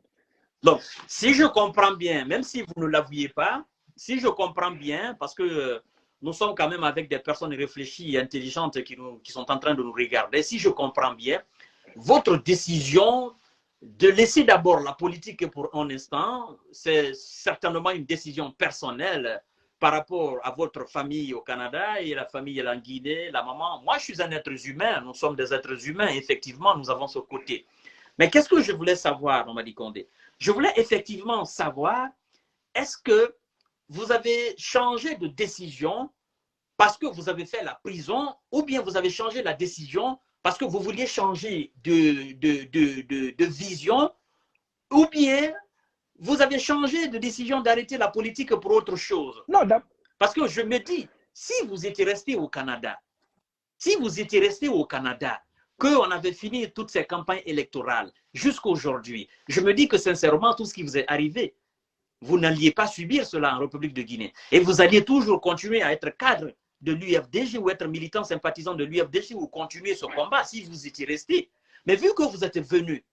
Donc, si je comprends bien, même si vous ne l'avouiez pas, si je comprends bien, parce que nous sommes quand même avec des personnes réfléchies et intelligentes qui sont en train de nous regarder, si je comprends bien, votre décision de laisser d'abord la politique pour un instant, c'est certainement une décision personnelle par rapport à votre famille au Canada et la famille en Guinée, la maman. Moi, je suis un être humain, nous sommes des êtres humains, effectivement, nous avons ce côté. Mais qu'est-ce que je voulais savoir, Mamadi Condé? Je voulais effectivement savoir, est-ce que vous avez changé de décision parce que vous avez fait la prison ou bien vous avez changé la décision parce que vous vouliez changer de vision ou bien vous avez changé de décision d'arrêter la politique pour autre chose? Non, parce que je me dis, si vous étiez resté au Canada, qu'on avait fini toutes ces campagnes électorales jusqu'à aujourd'hui, je me dis que sincèrement, tout ce qui vous est arrivé, vous n'alliez pas subir cela en République de Guinée. Et vous alliez toujours continuer à être cadre de l'UFDG ou être militant sympathisant de l'UFDG ou continuer ce combat si vous étiez resté. Mais vu que vous êtes venu,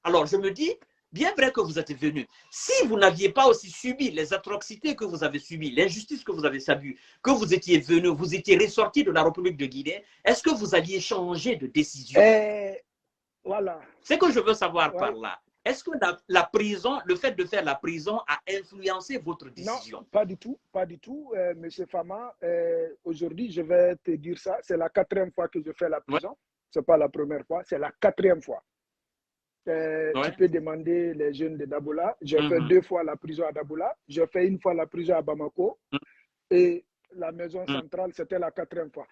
alors je me dis, bien vrai que vous êtes venu, si vous n'aviez pas aussi subi les atrocités que vous avez subies, l'injustice que vous avez subie, que vous étiez venu, vous étiez ressorti de la République de Guinée, est-ce que vous alliez changer de décision? Voilà. C'est ce que je veux savoir par là. Est-ce que la prison, le fait de faire la prison a influencé votre décision? Non, pas du tout, pas du tout. Monsieur Fama, aujourd'hui, je vais te dire ça. C'est la 4e fois que je fais la prison. Ce n'est pas la première fois, c'est la 4e fois. Tu peux demander les jeunes de Dabola. J'ai fait 2 fois la prison à Dabola. J'ai fait 1 fois la prison à Bamako. Et la maison centrale, c'était la 4e fois.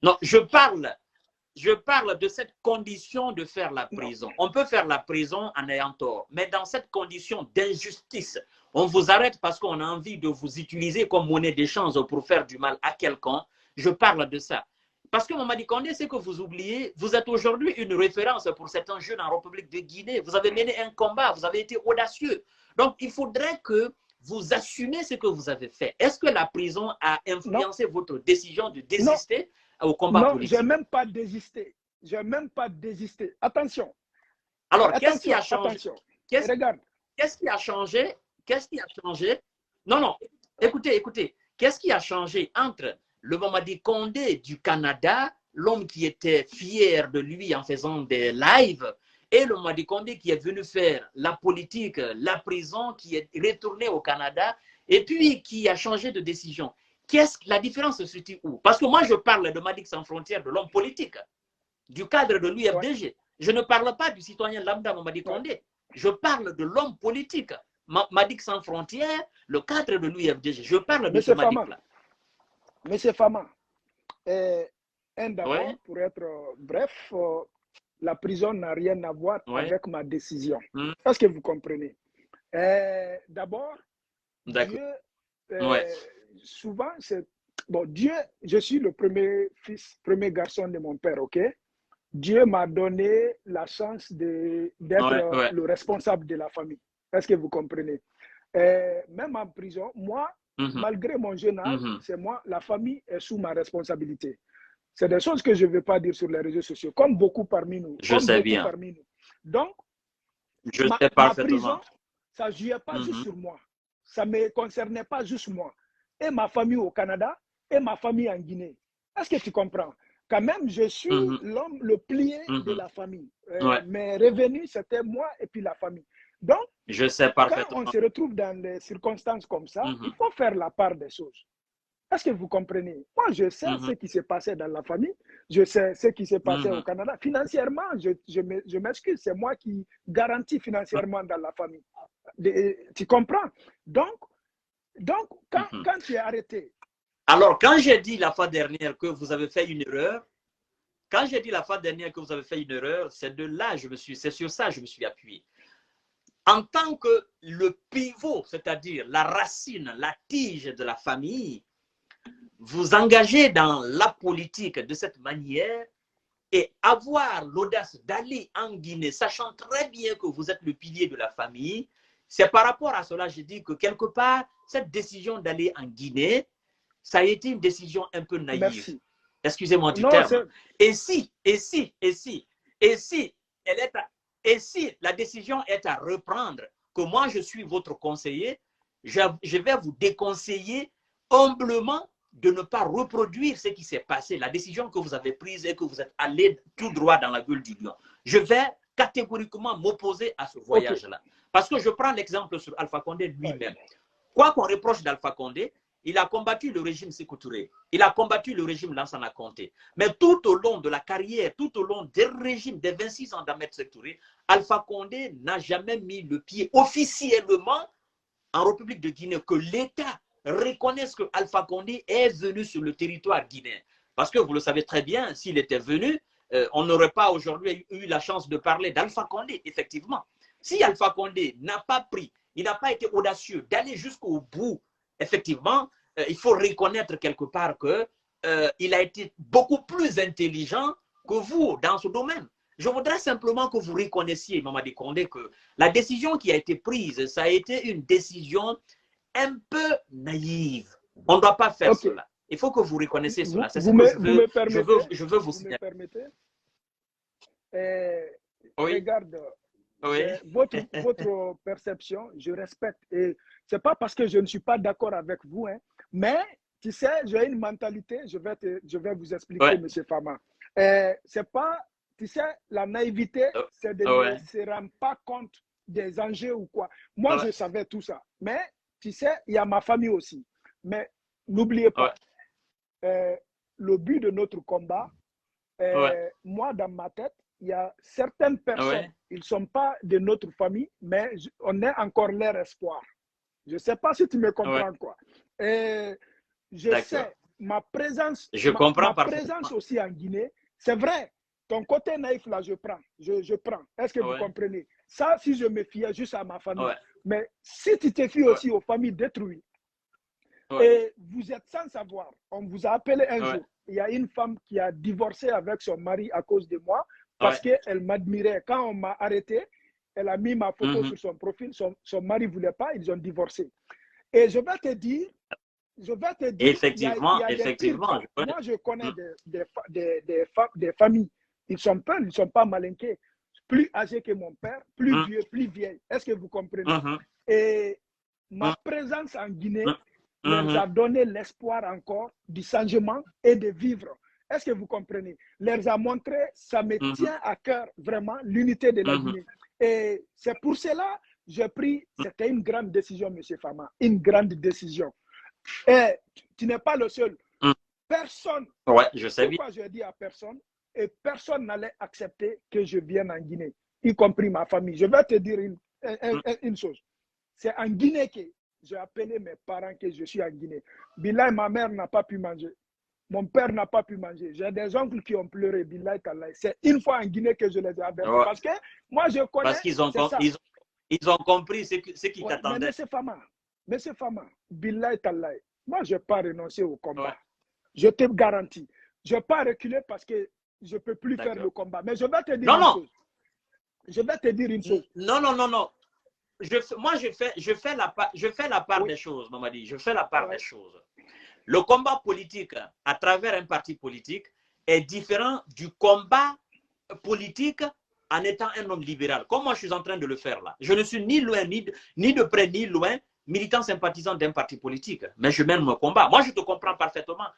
Non, je parle de cette condition de faire la prison. Non. On peut faire la prison en ayant tort, mais dans cette condition d'injustice, on vous arrête parce qu'on a envie de vous utiliser comme monnaie d'échange pour faire du mal à quelqu'un. Je parle de ça. Parce que Mamadi Condé, c'est que vous oubliez, vous êtes aujourd'hui une référence pour certains jeunes en République de Guinée. Vous avez mené un combat, vous avez été audacieux. Donc, il faudrait que vous assumez ce que vous avez fait. Est-ce que la prison a influencé votre décision de désister au combat politique? Non, je n'ai même pas désisté. Je n'ai même pas désisté. Attention. Alors, qu'est-ce qui a changé? Regarde. Qu'est-ce qui a changé? Qu'est-ce qui a changé? Non, écoutez. Qu'est-ce qui a changé entre le Mamadi Condé du Canada, l'homme qui était fier de lui en faisant des lives, et le Mamadi Condé qui est venu faire la politique, la prison, qui est retourné au Canada, et puis qui a changé de décision? La différence se situe où? Parce que moi, je parle de Madic Sans Frontières, de l'homme politique, du cadre de l'UFDG. Je ne parle pas du citoyen lambda Mamadi Condé. Je parle de l'homme politique. Madic Sans Frontières, le cadre de l'UFDG. Je parle de ce Madic-là. Monsieur Fama, d'abord, pour être bref, la prison n'a rien à voir avec ma décision. Est-ce que vous comprenez? D'abord, Dieu, souvent, c'est... Bon, Dieu, je suis le premier fils, premier garçon de mon père, ok? Dieu m'a donné la chance d'être le responsable de la famille. Est-ce que vous comprenez? Même en prison, moi, malgré mon jeune âge, c'est moi, la famille est sous ma responsabilité. C'est des choses que je ne veux pas dire sur les réseaux sociaux, comme beaucoup parmi nous. Je sais bien. Donc, ma prison, ça ne jouait pas juste sur moi. Ça ne me concernait pas juste moi. Et ma famille au Canada, et ma famille en Guinée. Est-ce que tu comprends? Quand même, je suis l'homme, le plié de la famille. Mes revenus, c'était moi et puis la famille. Donc, je sais parfaitement. Quand on se retrouve dans des circonstances comme ça, il faut faire la part des choses. Est-ce que vous comprenez? Moi, je sais ce qui s'est passé dans la famille. Je sais ce qui s'est passé au Canada. Financièrement, je m'excuse, c'est moi qui garantis financièrement dans la famille. Tu comprends? Donc, Donc, quand tu es arrêté... Alors, quand j'ai dit la fois dernière que vous avez fait une erreur, quand j'ai dit la fois dernière que vous avez fait une erreur, c'est de là, c'est sur ça que je me suis appuyé. En tant que le pivot, c'est-à-dire la racine, la tige de la famille, vous engagez dans la politique de cette manière et avoir l'audace d'aller en Guinée, sachant très bien que vous êtes le pilier de la famille, c'est par rapport à cela, je dis que quelque part, cette décision d'aller en Guinée, ça a été une décision un peu naïve. Excusez-moi du terme. Et si la décision est à reprendre, que moi je suis votre conseiller, je vais vous déconseiller humblement de ne pas reproduire ce qui s'est passé, la décision que vous avez prise et que vous êtes allé tout droit dans la gueule du lion. Je vais catégoriquement m'opposer à ce voyage-là. Parce que je prends l'exemple sur Alpha Condé lui-même. Quoi qu'on reproche d'Alpha Condé, il a combattu le régime Sékou Touré, il a combattu le régime Lansana Conté. Mais tout au long de la carrière, tout au long des régimes des 26 ans d'Ahmed Sékou Touré, Alpha Condé n'a jamais mis le pied officiellement en République de Guinée, que l'État reconnaisse que Alpha Condé est venu sur le territoire guinéen. Parce que vous le savez très bien, s'il était venu, on n'aurait pas aujourd'hui eu la chance de parler d'Alpha Condé, effectivement. Si Alpha Condé n'a pas pris, il n'a pas été audacieux d'aller jusqu'au bout, effectivement, il faut reconnaître quelque part qu'il a été beaucoup plus intelligent que vous dans ce domaine. Je voudrais simplement que vous reconnaissiez, Mamadi Condé, que la décision qui a été prise, ça a été une décision un peu naïve. On ne doit pas faire cela. Il faut que vous reconnaissiez cela. C'est ce que je veux vous signaler. Vous me permettez? Regarde, votre perception, je respecte. Et ce n'est pas parce que je ne suis pas d'accord avec vous, hein, mais tu sais, j'ai une mentalité, je vais vous expliquer, M. Fama. C'est pas, tu sais, la naïveté, c'est de ne se rendre pas compte des enjeux ou quoi. Moi, je savais tout ça. Mais, tu sais, il y a ma famille aussi. Mais n'oubliez pas, le but de notre combat, moi, dans ma tête, il y a certaines personnes, ils ne sont pas de notre famille, mais on est encore leur espoir. Je ne sais pas si tu me comprends, quoi. Et je sais, ma présence, ma présence aussi en Guinée, c'est vrai, ton côté naïf, là, je prends. Je prends. Est-ce que vous comprenez? Ça, si je me fiais juste à ma famille. Mais si tu te fies aussi aux familles détruites, et vous êtes sans savoir, on vous a appelé un jour, il y a une femme qui a divorcé avec son mari à cause de moi, parce qu'elle m'admirait. Quand on m'a arrêté, elle a mis ma photo sur son profil, son mari ne voulait pas, ils ont divorcé. Et je vais te dire, effectivement, effectivement. Moi, je connais des familles, ils sont pas malinqués, plus âgés que mon père, plus vieux, plus vieilles. Est-ce que vous comprenez? Et ma présence en Guinée leur a donné l'espoir encore du changement et de vivre. Est-ce que vous comprenez? Leur a montré, ça me tient à cœur vraiment, l'unité de la Guinée. Et c'est pour cela j'ai pris, c'était une grande décision, M. Fama, une grande décision. Et tu n'es pas le seul. Personne, je sais bien. Pourquoi je dis à personne, et personne n'allait accepter que je vienne en Guinée, y compris ma famille. Je vais te dire une chose. C'est en Guinée que j'ai appelé mes parents que je suis en Guinée. Bilay, ma mère n'a pas pu manger. Mon père n'a pas pu manger. J'ai des oncles qui ont pleuré. Bilay, c'est une fois en Guinée que je les ai avertis. Parce que moi, je connais. Parce qu'ils ont, ils ont compris ce qui t'attendait. Monsieur Fama, Bilay, Talay, moi, je n'ai pas renoncé au combat. Je te garantis. Je n'ai pas reculé parce que je ne peux plus faire le combat. Mais je vais te dire une chose. Je vais te dire une chose. Non. Moi, je fais la part des choses, Mamadi. Je fais la part des choses. Le combat politique à travers un parti politique est différent du combat politique en étant un homme libéral, comme moi je suis en train de le faire là. Je ne suis ni loin, ni de près, ni loin, militant sympathisant d'un parti politique, mais je mène mon combat. Moi, je te comprends parfaitement.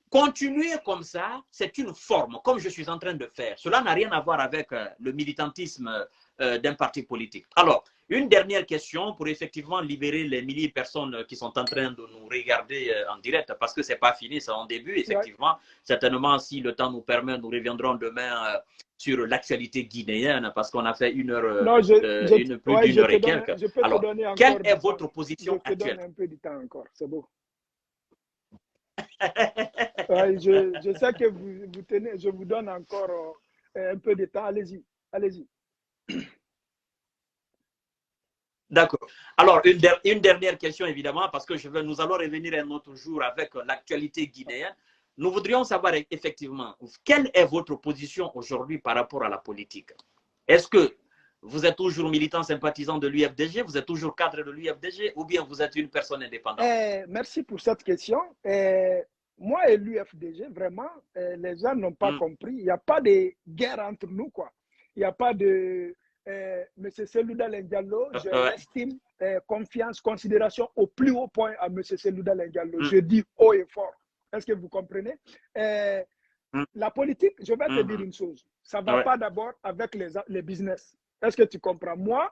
Continuer comme ça, c'est une forme, comme je suis en train de faire. Cela n'a rien à voir avec le militantisme d'un parti politique. Alors, une dernière question pour effectivement libérer les milliers de personnes qui sont en train de nous regarder en direct, parce que ce n'est pas fini, c'est en début. Effectivement, certainement, si le temps nous permet, nous reviendrons demain sur l'actualité guinéenne, parce qu'on a fait une heure, non, plus d'une heure et quelques. Je peux Alors, te donner encore quelle est votre position actuelle? Je te actuelle? donne un peu de temps encore, c'est beau. Ouais, je sais que vous tenez, je vous donne encore un peu de temps. Allez-y, allez-y. D'accord. Alors, une dernière question, évidemment, parce que nous allons revenir un autre jour avec l'actualité guinéenne. Nous voudrions savoir effectivement, quelle est votre position aujourd'hui par rapport à la politique? Est-ce que vous êtes toujours militant sympathisant de l'UFDG, vous êtes toujours cadre de l'UFDG, ou bien vous êtes une personne indépendante? Merci pour cette question. Moi et l'UFDG, vraiment, les gens n'ont pas compris. Il n'y a pas de guerre entre nous, quoi. Il n'y a pas de... M. Selouda Diallo, je l'estime, confiance, considération au plus haut point à M. Selouda Diallo. Je dis haut et fort. Est-ce que vous comprenez? La politique, je vais te dire une chose. Ça ne va pas d'abord avec les business. Est-ce que tu comprends? Moi,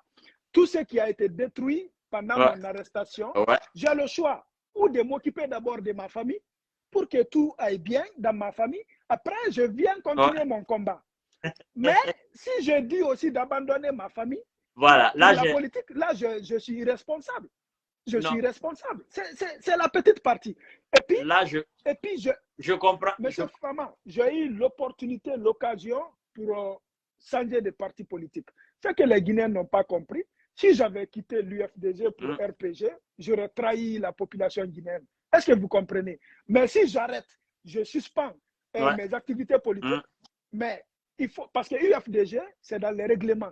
tout ce qui a été détruit pendant mon arrestation, j'ai le choix ou de m'occuper d'abord de ma famille pour que tout aille bien dans ma famille. Après, je viens continuer mon combat. Mais si je dis aussi d'abandonner ma famille, voilà, là, la politique, là, je suis irresponsable. Je suis responsable. C'est la petite partie. Et puis, là, je comprends. Monsieur Fama, j'ai eu l'opportunité, l'occasion pour changer de parti politique. Ce que les Guinéens n'ont pas compris, si j'avais quitté l'UFDG pour RPG, j'aurais trahi la population guinéenne. Est-ce que vous comprenez? Mais si j'arrête, je suspends mes activités politiques, mais il faut, parce que l'UFDG, c'est dans les règlements.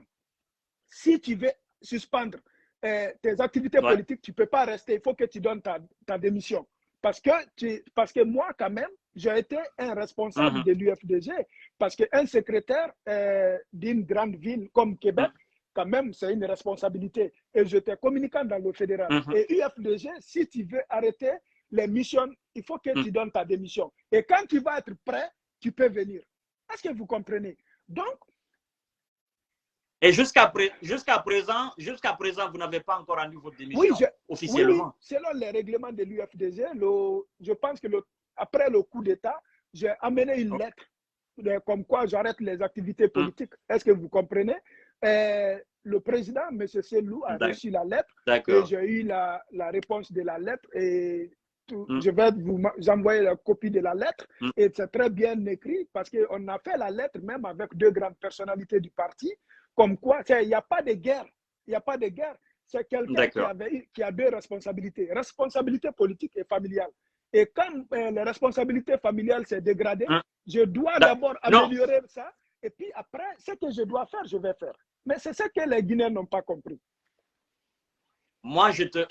Si tu veux suspendre tes activités politiques, tu ne peux pas rester. Il faut que tu donnes ta démission. Parce que moi, quand même, j'ai été un responsable de l'UFDG. Parce qu'un secrétaire d'une grande ville comme Québec, quand même, c'est une responsabilité. Et j'étais communicant dans le fédéral. Et UFDG, si tu veux arrêter les missions, il faut que tu donnes ta démission. Et quand tu vas être prêt, tu peux venir. Est-ce que vous comprenez? Donc, et jusqu'à présent, vous n'avez pas encore rendu votre démission officiellement. Oui, selon les règlements de l'UFDG, je pense que après le coup d'État, j'ai amené une lettre comme quoi j'arrête les activités politiques. Est-ce que vous comprenez? Le président, M. Selou, a reçu la lettre et j'ai eu la réponse de la lettre et je vais vous envoyer la copie de la lettre et c'est très bien écrit parce qu'on a fait la lettre même avec deux grandes personnalités du parti, comme quoi il n'y a pas de guerre. Il n'y a pas de guerre. C'est quelqu'un qui a deux responsabilités, responsabilité politique et familiale. Et quand les responsabilités familiales s'est dégradées, je dois d'abord améliorer ça et puis après, ce que je dois faire, je vais faire. Mais c'est ce que les Guinéens n'ont pas compris. Moi, je te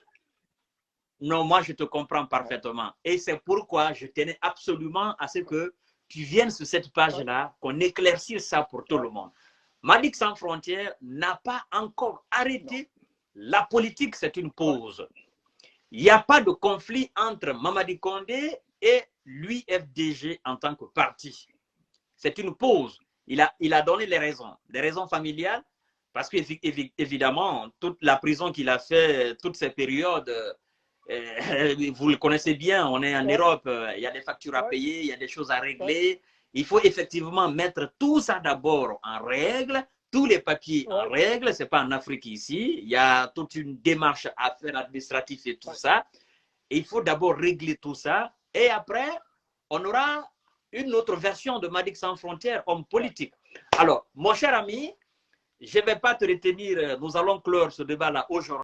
comprends parfaitement. Et c'est pourquoi je tenais absolument à ce que tu viennes sur cette page-là, qu'on éclaircisse ça pour tout le monde. Madic Sans Frontières n'a pas encore arrêté. La politique, c'est une pause. Il n'y a pas de conflit entre Mamadi Condé et l'UFDG en tant que parti. C'est une pause. Il a donné les raisons familiales, parce qu'évidemment, toute la prison qu'il a fait, toutes ces périodes, vous le connaissez bien, on est en Europe, il y a des factures à payer, il y a des choses à régler. Il faut effectivement mettre tout ça d'abord en règle, tous les papiers en règle. Ce n'est pas en Afrique ici, il y a toute une démarche à faire administrative et tout ça. Et il faut d'abord régler tout ça et après, on aura une autre version de Madic Sans Frontières, homme politique. Alors, mon cher ami, je ne vais pas te retenir, nous allons clore ce débat-là aujourd'hui.